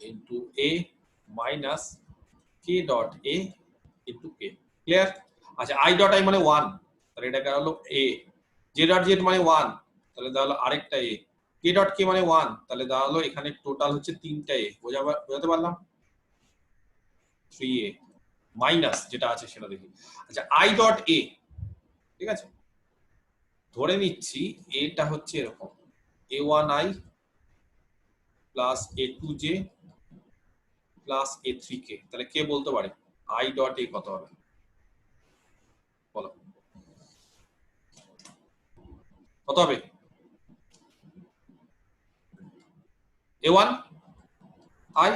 Speaker 1: into a minus k dot a into k। Clear? আচ্ছা, i ডট i মানে 1, তাহলে এটা গেল a, j ডট z মানে 1, তাহলে দাঁড়ালো আরেকটা a, k ডট k মানে 1, তাহলে দাঁড়ালো এখানে টোটাল হচ্ছে 3টা a। বোঝাতে পারলাম? 3a মাইনাস যেটা আছে সেটা দেখি। আচ্ছা, i ডট a, ঠিক আছে, ধরে নিচ্ছি এটা হচ্ছে এরকম a1i plus a2j plus a3k। তাহলে কে বলতে পারে i ডট a কত হবে বলো, কত হবে? a1 i।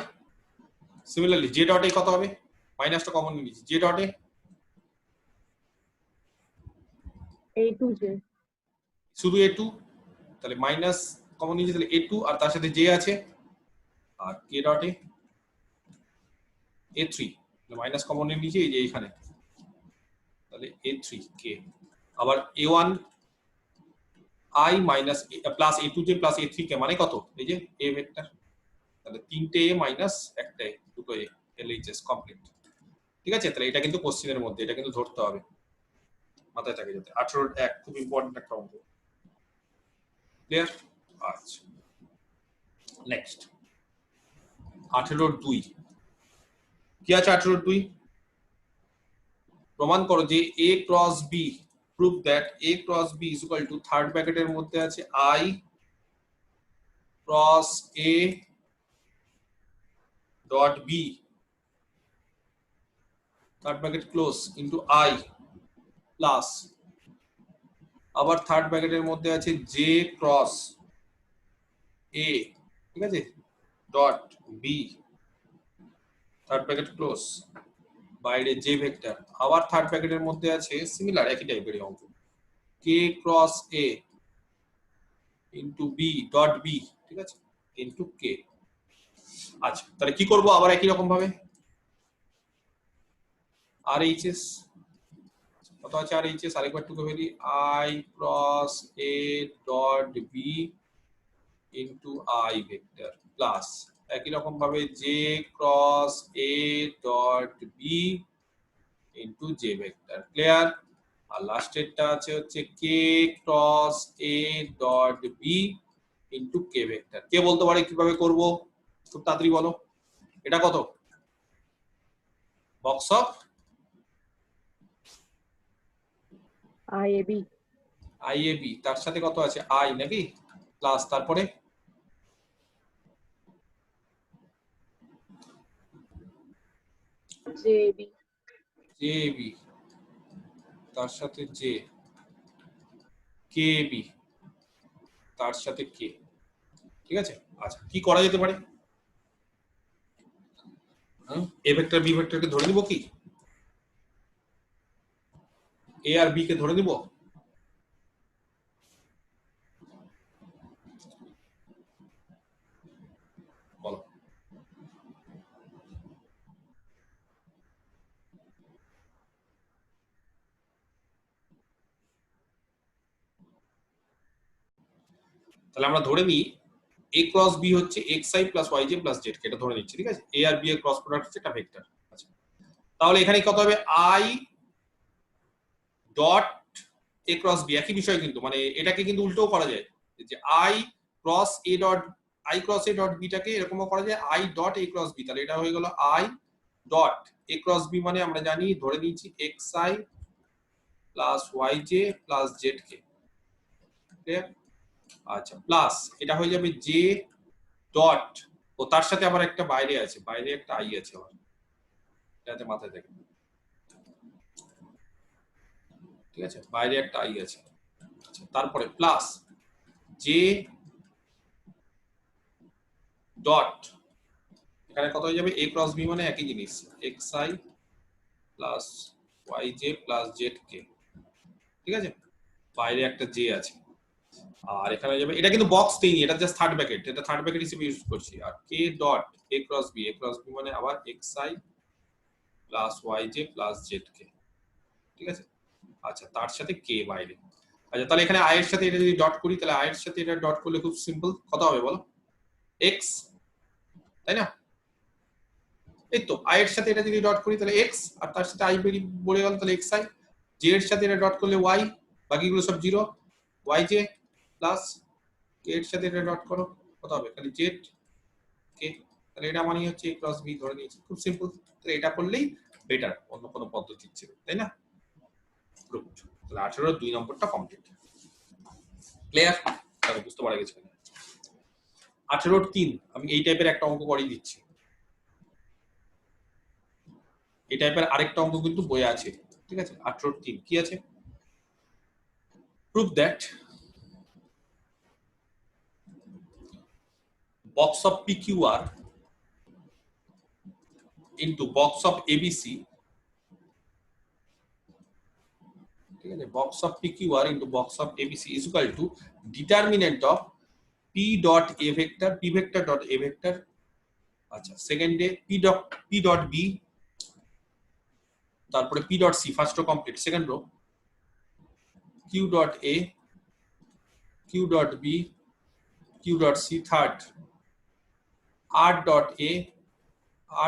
Speaker 1: Similarly j dot a কত হবে? মাইনাসটা কমন নিয়েছি, j ডট a
Speaker 2: A2J
Speaker 1: শুধু a2, তাহলে মাইনাস কমন নিয়েছি, তাহলে a2 আর তার সাথে j আছে, আর k dot a a3, minus common নিয়েছি এই যে এখানে, তাহলে a3k। আবার a1 i minus plus a2j plus a3k মানে কত? এই যে a ভেক্টর, তাহলে তিনটে a মাইনাস একটা a, দুটো a, LHS কমপ্লিট। ঠিক আছে, তাহলে এটা কিন্তু কোশ্চেনের মধ্যে, এটা কিন্তু ধরতে হবে, মাথায় থাকে যাতে। 18 খুব ইম্পর্টেন্ট একটা অঙ্ক। ক্লিয়ার? আচ্ছা, নেক্সট 18 কি আছে? 18 প্রমাণ করো যে a cross b, prove that a cross b is equal two third ব্র্যাকেটের মধ্যে আছে i cross a dot b, third bracket close, into i plus, আবার থার্ড ব্র্যাকেটের মধ্যে আছে j ক্রস a, ঠিক আছে, dot b, third bracket close, বাইরে j ভেক্টর, আবার থার্ড ব্র্যাকেটের মধ্যে আছে সিমিলার একই টাইপের অঙ্ক k cross a into b dot b, ঠিক আছে, ইনটু k। আচ্ছা, তাহলে কি করব? আবার একই রকম ভাবে RHS কত আছে? RHS আরেকবার টুকু ফেলি, i cross a dot b into i vector plus একই রকম ভাবে j cross a dot b into j vector. Clear? আর লাস্টেরটা আছে হচ্ছে k cross a dot b into k vector. কে বলতে পারে কিভাবে করব? খুব তাড়াতাড়ি বলো। এটা কত? বক্স অফ
Speaker 2: IAB
Speaker 1: IAB, তার সাথে কত আছে? i নাকি, প্লাস তারপরে
Speaker 2: JAB
Speaker 1: JAB, তার সাথে j, KB, তার সাথে k। ঠিক আছে, আচ্ছা কি করা যেতে পারে? a ভেক্টর b ভেক্টরকে ধরে নিব কি? a আর b কে ধরে নিব? বলো। তাহলে আমরা ধরে নিই a ক্রস b হচ্ছে xi plus yj plus z, এটা ধরে নিচ্ছি। ঠিক আছে, a আর b এর ক্রস প্রোডাক্ট হচ্ছে একটা ভেক্টর। আচ্ছা, তাহলে এখানে কত হবে? i dot a cross b, একই বিষয় কিন্তু, মানে এটাকে কিন্তু উল্টোও করা যায়, যে i cross a dot i cross a dot b টাকে এরকমও করা যায় i dot a cross b। তাহলে এটা হয়ে গেল i dot a cross b, মানে আমরা জানি ধরে নিয়েছি xi plus yj plus zk। Clear? আচ্ছা, প্লাস এটা হয়ে যাবে j ডট, ও তার সাথে আবার একটা বাইরে আছে, বাইরে একটা i আছে আবার, এটাতে মাথায় থাকে। ঠিক আছে, বাইরে একটা i আছে। আচ্ছা, তারপরে প্লাস j ডট, এখানে কত হয়ে যাবে? a ক্রস b মানে একই জিনিস, xi plus yj plus zk। ঠিক আছে, বাইরে একটা j আছে, আর এখানে যাবে, এটা কিন্তু বক্স দেইনি, এটা জাস্ট থার্ড ব্র্যাকেট, এটা থার্ড ব্র্যাকেট হিসেবে ইউজ করছি। আর k dot a cross b মানে আবার xi plus yj plus zk। ঠিক আছে, আচ্ছা তার সাথে k বাইরে। আচ্ছা, তাহলে এখানে i এর সাথে এটা যদি ডট করি, তাহলে i এর সাথে এটা ডট করলে খুব সিম্পল, কত হবে বলো? x, তাই না? এই তো i এর সাথে এটা যদি ডট করি তাহলে x, আর তার সাথে i বলে গেল, তাহলে xi, j এর সাথে এটা ডট করলে y, বাকিগুলো সব 0, yj প্লাস k এর সাথে এটা ডট করো, কত হবে? খালি z k। তাহলে এটা মানে হচ্ছে a ক্রস b ধরে নিয়েছি, খুব সিম্পল। তাহলে এটা করলেই বেটার, অন্য কোনো পদ্ধতি ছিল, তাই না? তাহলে 18 2 নম্বরটা কমপ্লিট। ক্লিয়ার? তাহলে বুঝতে পারা গেছে। 18-3 আমি এই টাইপের একটা অঙ্ক করিয়ে দিচ্ছি। এই টাইপের আরেকটা অঙ্ক কিন্তু বইয়ে আছে, ঠিক আছে? 18-3 কি আছে? prove that box of PQR into box of ABC, ঠিক আছে? box of PQR into box of ABC is equal to determinant of P dot A vector, P vector dot A vector, আচ্ছা সেকেন্ডে P dot B, তারপরে P dot C first row complete, second row Q dot A, Q dot B, Q dot C third, R dot A,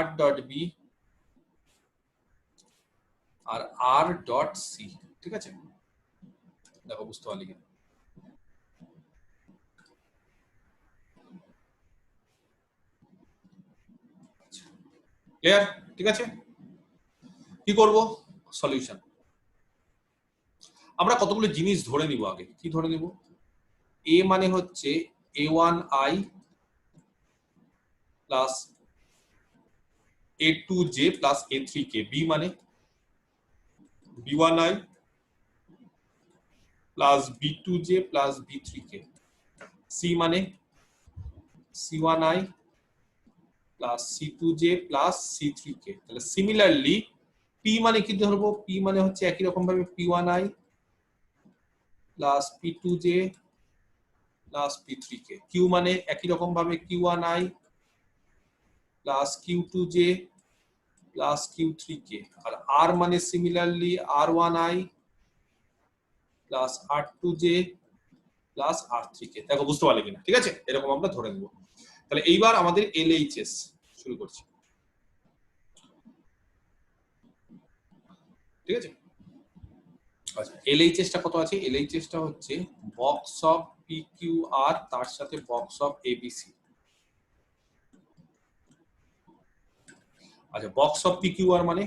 Speaker 1: R dot B আর R dot C, ঠিক আছে? দেখো বুঝতে পারলি কিনা? ক্লিয়ার? ঠিক আছে, কি করব? সলিউশন। আমরা কতগুলো জিনিস ধরে নিব আগে। কি ধরে নিব? এ মানে হচ্ছে A1I plus A2J plus A3K, B মানে B1I plus B2J plus B3K, C মানে C1I plus C2J plus C3K। তাহলে সিমিলারলি পি মানে কি ধরবো? পি মানে হচ্ছে একই রকম ভাবে P1I plus P2J plus P3K। Q মানে একই রকম ভাবে Q1I plus Q2J plus Q3K। আর আর মানে similarly R1I plus R2J plus R3K। দেখো বুঝতে পারলে কিনা? ঠিক আছে, এরকম আমরা ধরে নেব। তাহলে এইবার আমাদের LHS শুরু করছি, ঠিক আছে? আচ্ছা LHS টা কত আছে? LHS টা হচ্ছে বক্স অফ PQR তার সাথে বক্স অফ ABC। আচ্ছা বক্স অফ PQR মানে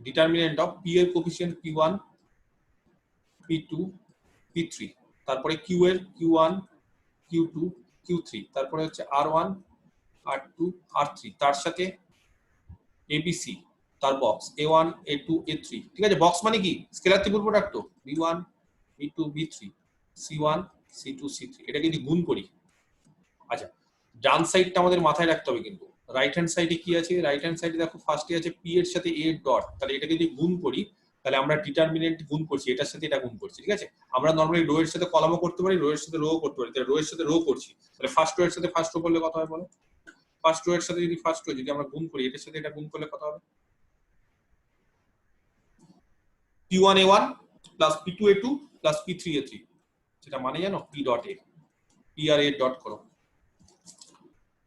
Speaker 1: ডিটারমিনেন্ট অফ P এর কোএফিসিয়েন্ট P1, P2, P3, তারপরে Q এর Q1, Q2, Q3, তারপরে হচ্ছে R1, R2, R3, তার সাথে ABC তার বক্স A1, A2, A3, ঠিক আছে? বক্স মানে কি? স্কেলার ত্রিভুজ প্রোডাক্ট তো, B1, B2, B3, C1, C2, C3, এটা যদি গুণ করি। আচ্ছা ডান সাইডটা আমাদের মাথায় রাখতে হবে কিন্তু। রাইট হ্যান্ড সাইডে কি আছে? রাইট হ্যান্ড সাইডে দেখো ফার্স্টে আছে P এর সাথে A ডট, তাহলে এটাকে যদি গুণ করি তাহলে আমরা ডিটারমিনেন্ট গুণ করছি, এটার সাথে এটা গুণ করছি, ঠিক আছে? আমরা নরমালি রো এর সাথে কলামও করতে পারি, রো এর সাথে রো করতে পারি। তাহলে রো এর সাথে রো করছি, তাহলে ফার্স্ট রো এর সাথে ফার্স্ট রো করলে কত হয় বলো? ফার্স্ট রো এর সাথে যদি ফার্স্ট রো যদি আমরা গুণ করি, এটার সাথে এটা গুণ করলে কত হবে? P1A1 plus P2A2 plus P3A3, সেটা মানে জানো? P ডট A, P আর A ডট করো,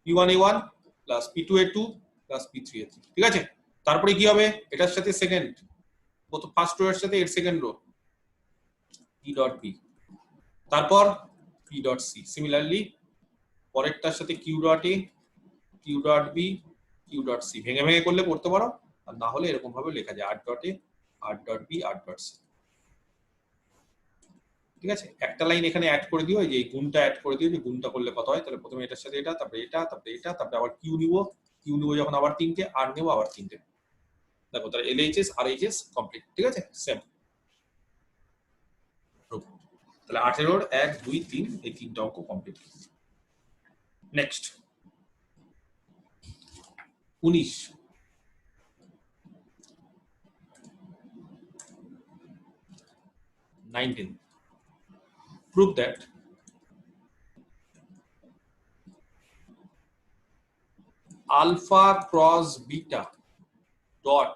Speaker 1: P1A1 plus P2A2 plus P3A3, ঠিক আছে? তারপরে কি হবে? এটার সাথে সেকেন্ড, কত ফার্স্ট রো এর সাথে এর second rho P dot B, তারপর P ডট C, সিমিলারলি পরেরটার সাথে Q dot A, Q dot B, Q dot C। ভেঙে ভেঙে করলে করতে পারো, আর না হলে এরকম ভাবে লেখা যায় R dot A, R dot B, R dot C, ঠিক আছে? একটা লাইন এখানে অ্যাড করে দিও, এই যে গুণটা অ্যাড করে দিও, যে গুণটা করলে কত হয়। তাহলে প্রথমে এটার সাথে এটা, তারপরে এটা, তারপরে এটা, তারপরে আবার কিউ নিব, কিউ নিব যখন আবার তিনটে, আর নেব আবার তিনটে। দেখো তাহলে LHS আর HS কমপ্লিট, ঠিক আছে? সেম। তাহলে 18 1 2 3 এই তিনটা অঙ্ক complete. Next 19 19 prove that alpha cross beta dot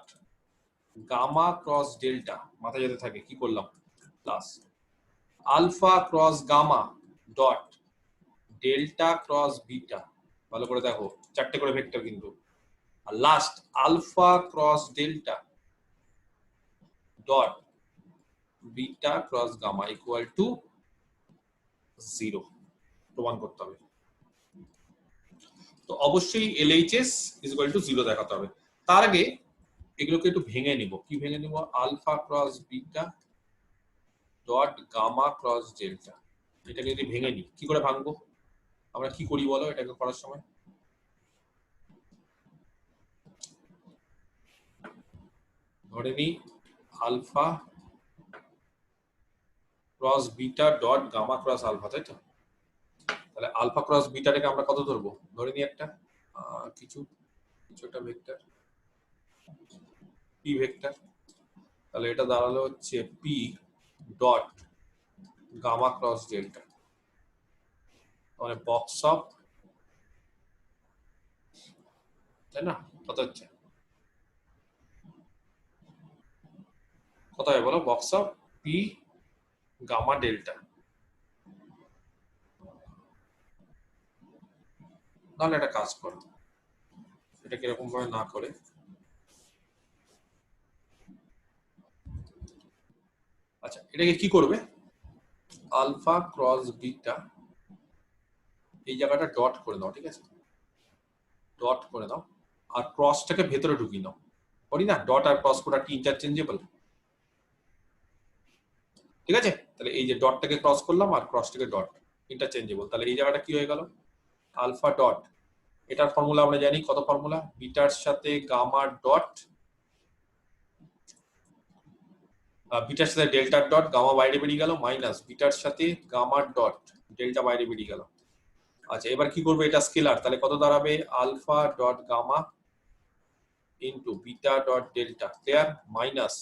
Speaker 1: gamma cross delta, মাথায় যেতে থাকে কি করলাম, plus alpha cross gamma dot delta cross beta, ভালো করে দেখো চারটে করে ভেক্টর কিন্তু, আর last alpha cross delta dot beta cross gamma equal to 0 প্রমাণ করতে হবে। তো অবশ্যই LHS ইজ ইকুয়াল টু 0 দেখাতে হবে। তার আগে এগুলোকে একটু ভেঙে নিব। কি ভেঙে নিব? Alpha cross beta dot gamma cross delta, এটাকে যদি ভেঙে নিই, কি করে ভাঙবো? আমরা কি করি বলো এটাকে করার সময়? ধরে নি alpha cross beta dot gamma cross alpha, তাই তো? তাহলে আলফা ক্রস বিটাটাকে আমরা কত ধরবো? ধরে নি একটা কিছু কিছু একটা ভেক্টর পি ভেক্টর। তাহলে এটা দাঁড়ালো হচ্ছে P dot gamma cross delta, মানে বক্স অফ, তাই না? কত হচ্ছে, কত হবে বলো? Box of P gamma delta. তাহলে একটা কাজ করো, এটা কিরকম ভাবে না করে আচ্ছা এটাকে কি করবে, আলফা ক্রস বিটা এই জায়গাটা ডট করে দাও, ঠিক আছে? ডট করে দাও আর ক্রসটাকে ভেতরে ঢুকিয়ে দাও, করি না? ডট আর ক্রস পুরো ইন্টারচেঞ্জেবল, ঠিক আছে? তাহলে এই যে ডটটাকে ক্রস করলাম আর ক্রসটাকে ডট, ইন্টারচেঞ্জেবল। তাহলে এই জায়গাটা কি হয়ে গেল, আলফা ডট, এটার ফর্মুলা আমরা জানি, কত ফর্মুলা? বিটার সাথে গামা ডট, বিটার সাথে ডেল্টা ডট, গামা বাইরে বেরিয়ে গেল, মাইনাস বিটার সাথে গামা ডট, ডেল্টা বাইরে বেরিয়ে গেল। আচ্ছা এবার কি করবো, এটা স্কেলার, তাহলে কত দাঁড়াবে, alpha dot gamma into beta dot delta, clear? Minus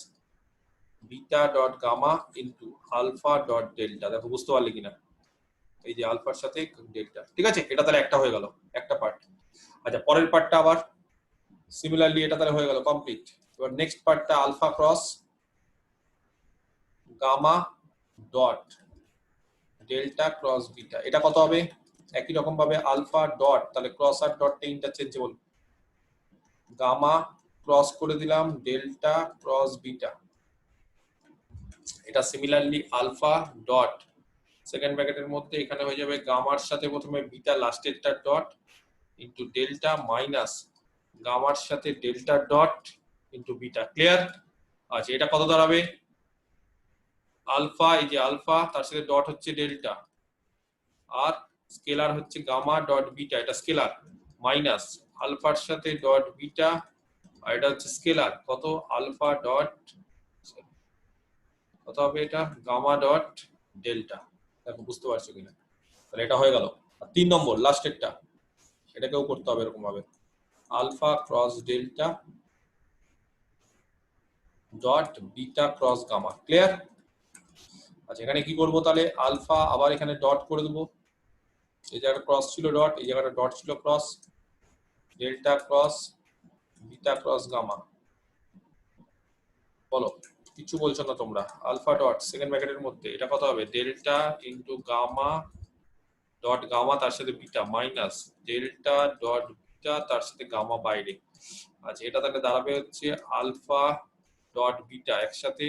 Speaker 1: beta dot gamma into alpha dot delta. দেখো বুঝতে পারলে কিনা, এই যে আলফার সাথে ডেল্টা, ঠিক আছে? এটা তাহলে একটা হয়ে গেল, একটা পার্ট। আচ্ছা পরের পার্টটা আবার সিমিলারলি এটা তাহলে হয়ে গেল কমপ্লিট। এবার নেক্সট পার্টটা alpha cross gamma dot delta cross beta, এটা কত হবে? একই রকম ভাবে আলফা ডট, তাহলে ক্রস আর ডটটা ইন্টারচেঞ্জেবল, গামা ক্রস করে দিলাম ডেল্টা ক্রস বিটা, এটা সিমিলারলি আলফা ডট সেকেন্ড ব্র্যাকেটের মধ্যে এখানে হয়ে যাবে গামার সাথে প্রথমে বিটা লাস্টেরটা ডট ইনটু ডেল্টা মাইনাস গামার সাথে delta dot into beta, clear? আচ্ছা এটা কত দাঁড়াবে, আলফা, এই যে আলফা তার সাথে ডট হচ্ছে ডেল্টা আর স্কেলার হচ্ছে গামা ডট বিটা, এটা স্কেলার, মাইনাস আলফার সাথে ডট বিটা আর এটা হচ্ছে স্কেলার, কত? আলফা ডট, কত হবে এটা, গামা ডট ডেল্টা। দেখো বুঝতে পারছো কিনা? তাহলে এটা হয়ে গেল। আর 3 নম্বর লাস্টেরটা, এটাকেও করতে হবে এরকম ভাবে, alpha cross delta dot beta cross gamma, clear? আচ্ছা এখানে কি করব, তাহলে আলফা আবার এখানে ডট করে দেবো, এই জায়গাটা ক্রস ছিল ডট, এই জায়গাটা ডট ছিল cross, delta cross beta cross gamma. বলো, কিছু বলছো না তোমরা? আলফা ডট সেকেন্ড ব্র্যাকেটের মধ্যে এটা কত হবে, delta into gamma dot gamma তার সাথে beta minus delta dot beta তার সাথে গামা বাইরে। আচ্ছা এটা তাহলে দাঁড়াবে হচ্ছে আলফা ডট বিটা একসাথে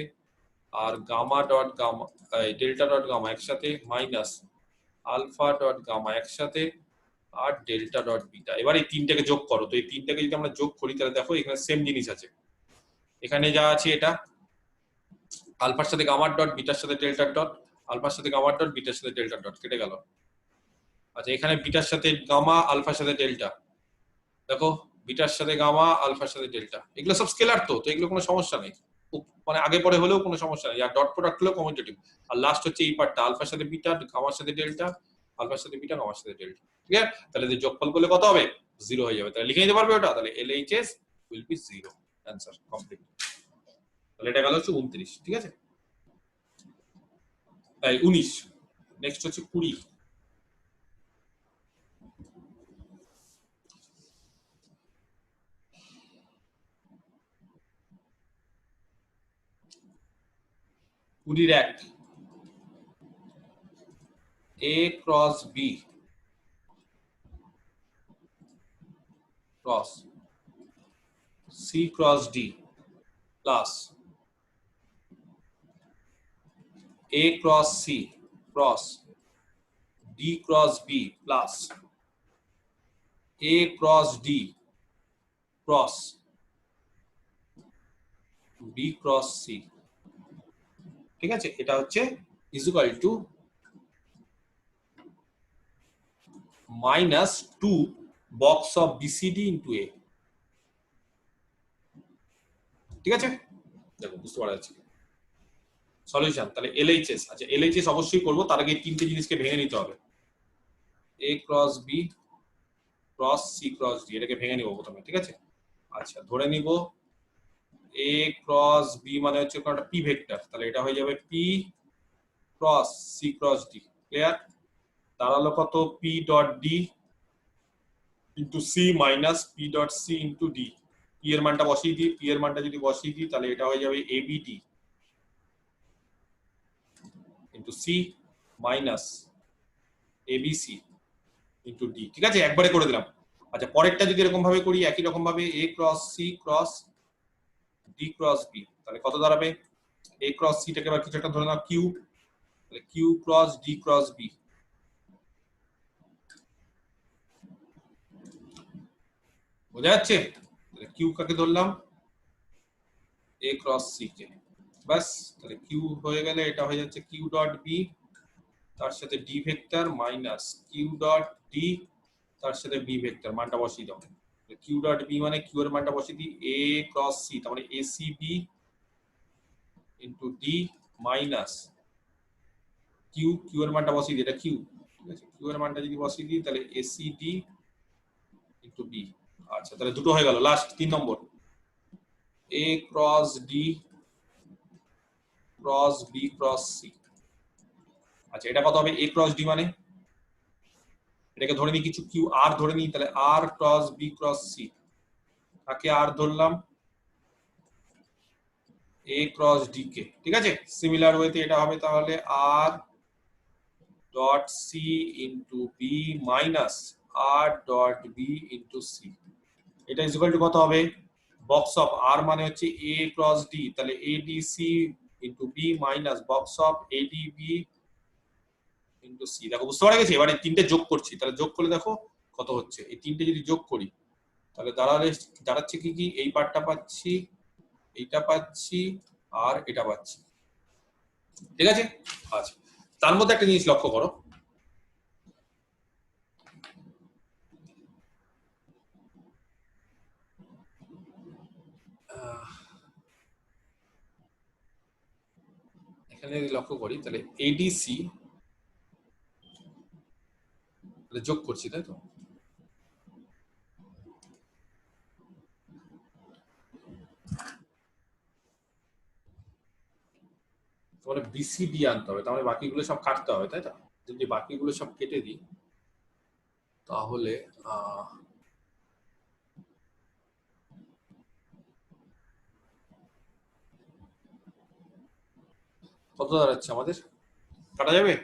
Speaker 1: আর gamma dot gamma, delta dot gamma একসাথে মাইনাস আলফা ডট গামা একসাথে আর ডেল্টা ডট বিটা। এবার এই তিনটাকে যোগ করো, তো এই তিনটাকে যদি আমরা যোগ করি তাহলে দেখো এখানে সেম জিনিস আছে, এখানে যা আছে এটা আলফার সাথে গামার ডট বিটার সাথে ডেল্টা ডট, আলফার সাথে গামার ডট বিটার সাথে ডেল্টা ডট, কেটে গেল। আচ্ছা এখানে বিটার সাথে গামা আলফার সাথে ডেল্টা, দেখো বিটার সাথে গামা আলফার সাথে ডেল্টা, এগুলো সব স্কেলার, তো এগুলো কোনো সমস্যা নেই, মানে আগে পরে হলেও কোনো সমস্যা নেই, আর ডট প্রোডাক্ট হলেও কমিউটেটিভ। আর লাস্ট হচ্ছে এই পার্টটা, আলফার সাথে বিটা গামার সাথে ডেল্টা, আলফার সাথে বিটা গামার সাথে ডেল্টা, ঠিক আছে? তাহলে যে যোগফল করলে কত হবে, 0 হয়ে যাবে। তাহলে লিখে নিতে পারবে ওটা, তাহলে LHS will be 0, answer complete. তাহলে এটা গেল হচ্ছে 29, ঠিক আছে? তাই 19, নেক্সট হচ্ছে 20। কুড়ির এক, A cross B cross C cross D plus A cross C cross D cross B plus A cross D cross B cross C, ঠিক আছে? এটা হচ্ছে is equal two minus 2 box of BCD into A। ঠিক আছে, দেখো বুঝতে পারা যাচ্ছে সলিউশন। তাহলে LHS, আচ্ছা LHS অবশ্যই করব, তার আগে তিনটে জিনিসকে ভেঙে নিতে হবে। A cross B cross C cross D, এটাকে ভেঙে নিব প্রথমে, ঠিক আছে। আচ্ছা ধরে নিব A ক্রস B মানে হচ্ছে একটা P ভেক্টর, তাহলে এটা হয়ে যাবে P cross C cross D। Clear? দাঁড়ালো কত? P dot D into C minus P dot C into D। P এর মানটা বসিয়ে দিই, P এর মানটা যদি বসিয়ে দিই তাহলে এটা হয়ে যাবে ABD into C minus ABC into D। ঠিক আছে, একবারে করে দিলাম। আচ্ছা পরেরটা যদি এরকম ভাবে করি, একই রকম ভাবে A cross C cross D cross B, তাহলে কত দাঁড়াবে? A ক্রস C টাকে আবার কিছু একটা ধরে নাও Q, তাহলে Q cross D cross B। বোঝা যাচ্ছে? তাহলে Q কাকে ধরলাম? A ক্রস C কে। বাস, তাহলে Q হয়ে গেলে এটা হয়ে যাচ্ছে Q ডট B, তার সাথে D vector minus Q dot D, তার সাথে B ভেক্টর, মানটা বসিয়ে দাও। Q ডট B মানে Q এর মানটা বসিয়ে দিই A ক্রস C, তার মানে ACB into D minus Q এর মানটা বসিয়ে দিই, এটা Q, ঠিক আছে। Q এর মানটা যদি বসিয়ে দিই তাহলে ACD ইন্টু B। আচ্ছা তাহলে দুটো হয়ে গেল। Last 3 number A cross D cross B cross C। আচ্ছা এটা কত হবে? A ক্রস D মানে এটাকে ধরে নিই কিছু Q R ধরে নিই, তাহলে R cross B cross C। তাকে R ধরলাম A ক্রস D কে, ঠিক আছে। সিমিলার ওয়েতে এটা হবে তাহলে R dot C into B minus R dot B into C। এটা ইজ ইকুয়াল টু কত হবে? বক্স অফ R মানে হচ্ছে A ক্রস D, তাহলে ADC into B minus box of ADB into C। দেখো বুঝতে পারা গেছে? এবারে তিনটে যোগ করছি, তাহলে যোগ করলে দেখো কত হচ্ছে। এই তিনটে যদি যোগ করি তাহলে দাঁড়াচ্ছে কি কি? এই পার্টটা পাচ্ছি, এইটা পাচ্ছি, আর এটা পাচ্ছি, ঠিক আছে। আচ্ছা তার মধ্যে একটা জিনিস লক্ষ্য করো, এখানে যদি লক্ষ্য করি তাহলে ADC তাহলে যোগ করছি, তাই তো? তাহলে BCD আনতে হবে, তাহলে বাকিগুলো সব কাটতে হবে, তাই তো? যদি বাকিগুলো সব কেটে দিই তাহলে কত দাঁড়াচ্ছে আমাদের? কাটা যাবে?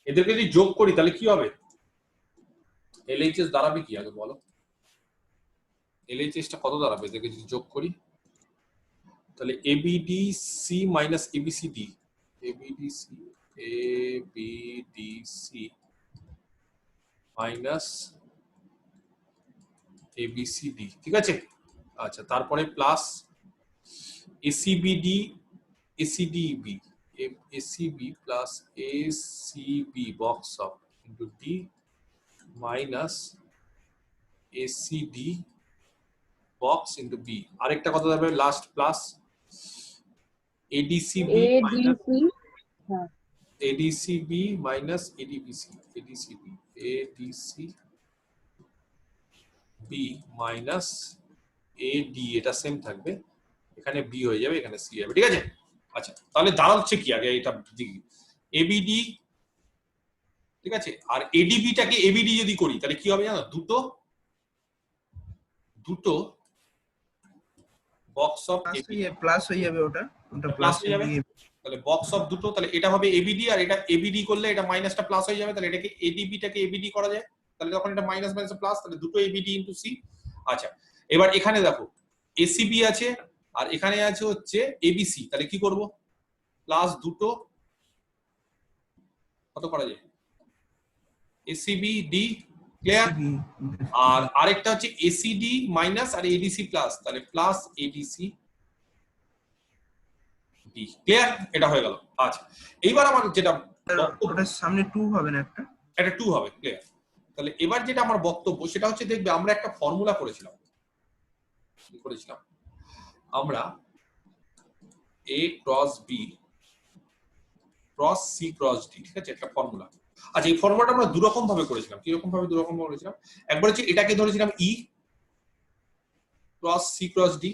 Speaker 1: এদেরকে যদি যোগ করি তাহলে কি হবে? LHS দাঁড়াবে কি আগে বলো? LHS টা কত দাঁড়াবে এদেরকে যদি যোগ করি? তাহলে ABDC minus ABCD, ABDC minus ABCD, ঠিক আছে। আচ্ছা তারপরে plus ACBD ACDB ACB plus ACB box of into D minus ACD box into B। আরেকটা কত যাবে? Last plus ADCB minus
Speaker 2: ADC, হ্যাঁ
Speaker 1: ADCB minus ADBC, ADCB minus AD, এটা same থাকবে, এখানে B হয়ে যাবে, এখানে C হবে, ঠিক আছে। আচ্ছা তাহলে দাঁড়াচ্ছে কি আগে এটা দেখি, ABD, ঠিক আছে। আর ADB টাকে ABD যদি করি তাহলে কি হবে জানো? দুটো বক্স অফ
Speaker 4: প্লাস হয়ে যাবে, ওটা
Speaker 1: প্লাস হয়ে যাবে, তাহলে বক্স অফ দুটো, তাহলে এটা হবে ABD, আর এটা ABD করলে এটা মাইনাসটা প্লাস হয়ে যাবে, তাহলে এটাকে ADB টাকে ABD করা যায়, তাহলে তখন এটা মাইনাস মাইনাস প্লাস, তাহলে দুটো ABD ইনটু C। আচ্ছা এবার এখানে দেখো ACB আছে আর এখানে আছে হচ্ছে ABC, তাহলে কি করব? প্লাস দুটো কত করা যায়? ACB D, clear? আর আরেকটা হচ্ছে ACD মাইনাস আর ADC প্লাস, তাহলে প্লাস ADC ডি। ক্লিয়ার? এটা হয়ে গেল। আচ্ছা, এইবার আমার যেটা
Speaker 4: ওটার সামনে 2 হবে না একটা?
Speaker 1: এটা 2 হবে। ক্লিয়ার? তাহলে এবার যেটা আমার বক্তব্য সেটা হচ্ছে, দেখবে আমরা একটা ফর্মুলা করেছিলাম। কি করেছিলাম আমরা? a cross b cross c cross d, ঠিক আছে, একটা ফর্মুলা। আচ্ছা, এই ফর্মুলাটা আমরা দুরকম ভাবে করেছিলাম। কি রকম ভাবে দুরকম ভাবে করেছিলাম? একবার হচ্ছে এটাকে ধরেছিলাম e cross c cross d,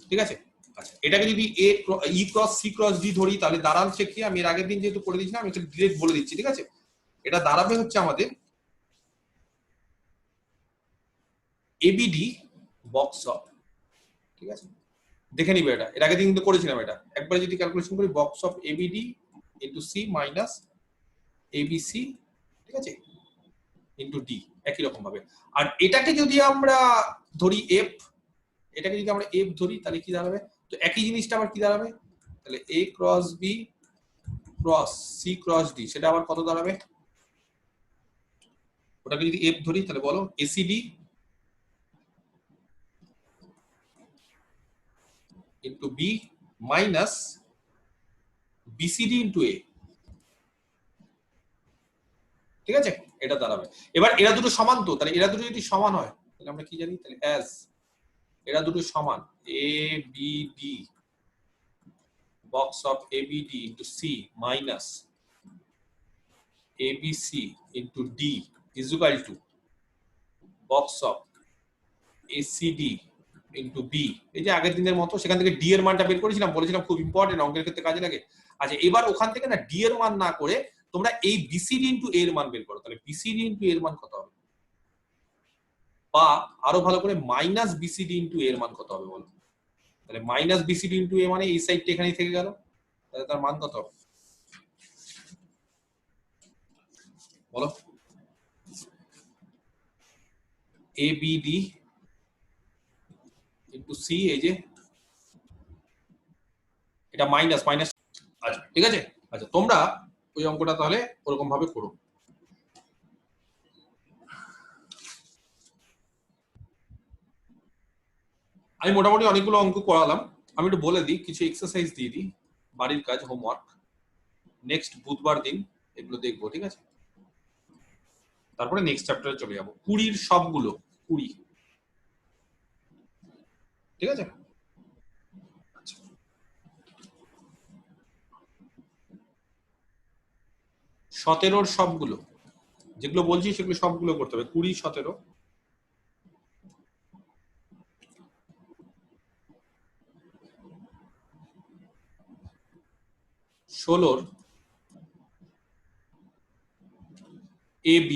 Speaker 1: ঠিক আছে। আচ্ছা, এটাকে যদি e cross c cross d ধরি তাহলে দাঁড়াচ্ছে কি, আমি এর আগের দিন যেহেতু করে দিয়েছিলাম আমি একটু ডিরেক্ট বলে দিচ্ছি, ঠিক আছে। এটা দাঁড়াবে হচ্ছে আমাদের abd বক্স অফ, ঠিক আছে। দেখে নিবে, এটা এর আগের দিন কিন্তু করেছিলাম। এটা একবার যদি ক্যালকুলেশন করি, box of abd into c minus abc, ঠিক আছে, ইনটু d, একই রকম ভাবে। আর এটাকে যদি আমরা ধরি f, এটাকে যদি আমরা f ধরি তাহলে কি দাঁড়াবে? তো একই জিনিসটা আবার কি দাঁড়াবে? তাহলে a cross b cross c cross d, সেটা আবার কত দাঁড়াবে? ওটাকে যদি f ধরি তাহলে বলো acd into b minus bcd into a, ঠিক আছে, এটা দাঁড়াবে। এবার এরা দুটো সমান, তো তাহলে এরা দুটো যদি সমান হয় তাহলে আমরা কি জানি? তাহলে অ্যাজ এরা দুটো সমান abd box of abd into c minus abc into d is equal to box of acd into b। এই যে আগের দিনের মতো সেখান থেকে d এর মানটা বের করেছিলাম, বলেছিলাম খুব ইম্পর্টেন্ট, অঙ্কের ক্ষেত্রে কাজে লাগে। আচ্ছা, এবার ওখান থেকে না d এর মান না করে তোমরা এই bcd ইনটু a এর মান বের করো। তাহলে bcd ইনটু a এর মান কত হবে? বা আরো ভালো করে মাইনাস bcd ইনটু a এর মান কত হবে বলো? তাহলে মাইনাস bcd ইনটু a মানে এই সাইডটা এখানেই থেকে গেল, তাহলে তার মান কত হবে বলো? abd ইনটু c, এই যে এটা মাইনাস মাইনাস। আচ্ছা, ঠিক আছে। আচ্ছা, তোমরা ওই অঙ্কটা তাহলে ওরকম ভাবে করো। আমি মোটামুটি অনেকগুলো অঙ্ক করালাম। আমি একটু বলে দিই, কিছু এক্সারসাইজ দিয়ে দিই, বাড়ির কাজ, হোমওয়ার্ক। নেক্সট বুধবার দিন এগুলো দেখবো, ঠিক আছে। তারপরে নেক্সট চ্যাপ্টারে চলে যাবো। 20 সবগুলো 20, ঠিক আছে। আচ্ছা, 17 সবগুলো যেগুলো বলছি সেগুলো সবগুলো করতে হবে। 20 17 16 ab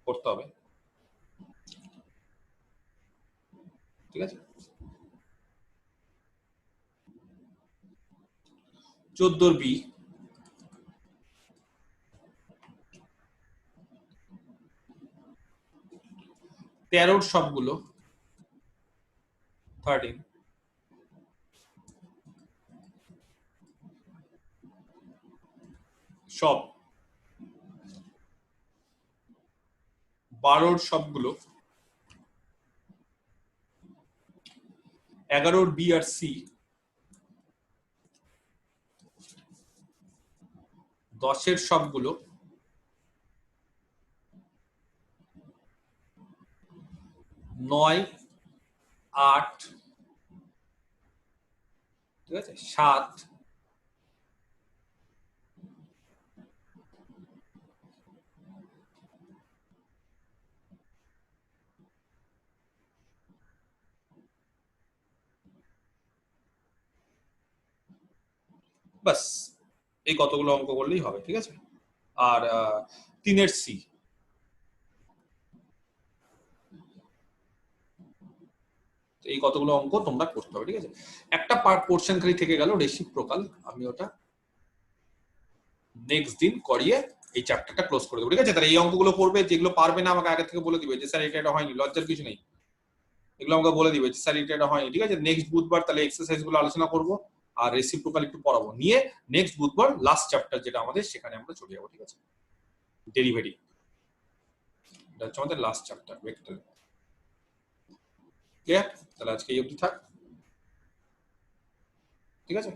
Speaker 1: করতে হবে, ঠিক আছে। 14 বি, 13 সবগুলো 13, সব 12 সবগুলো 11 বি আর সি, 10 সবগুলো 9 8, ঠিক আছে, 7, বাস এই কতগুলো অঙ্ক করলেই হবে, ঠিক আছে। আর 3 সি, এই কতগুলো অঙ্ক তোমরা করতে হবে, ঠিক আছে। একটা পোর্শন খালি থেকে গেল রেসিপ্রোকাল, আমি ওটা নেক্সট দিন করিয়ে এই চ্যাপ্টারটা ক্লোজ করে দেবো, ঠিক আছে। তাহলে এই অঙ্কগুলো করবে, যেগুলো পারবে না আমাকে আগে থেকে বলে দিবে যে স্যার এটা হয়নি, লজ্জার কিছু নেই, এগুলো আমাকে বলে দিবে যে স্যার এটা হয়নি, ঠিক আছে। নেক্সট বুধবার তাহলে এক্সারসাইজ গুলো আলোচনা করবো আর রেসিপ্রোকাল একটু পড়াবো, নিয়ে নেক্সট বুধবার লাস্ট চ্যাপ্টার যেটা আমাদের সেখানে আমরা চলে যাবো, ঠিক আছে। ডেরিভেটিভ, এটা হচ্ছে আমাদের লাস্ট চ্যাপ্টার ভেক্টর। ক্লিয়ার? তাহলে আজকে এই অবধি থাক, ঠিক আছে?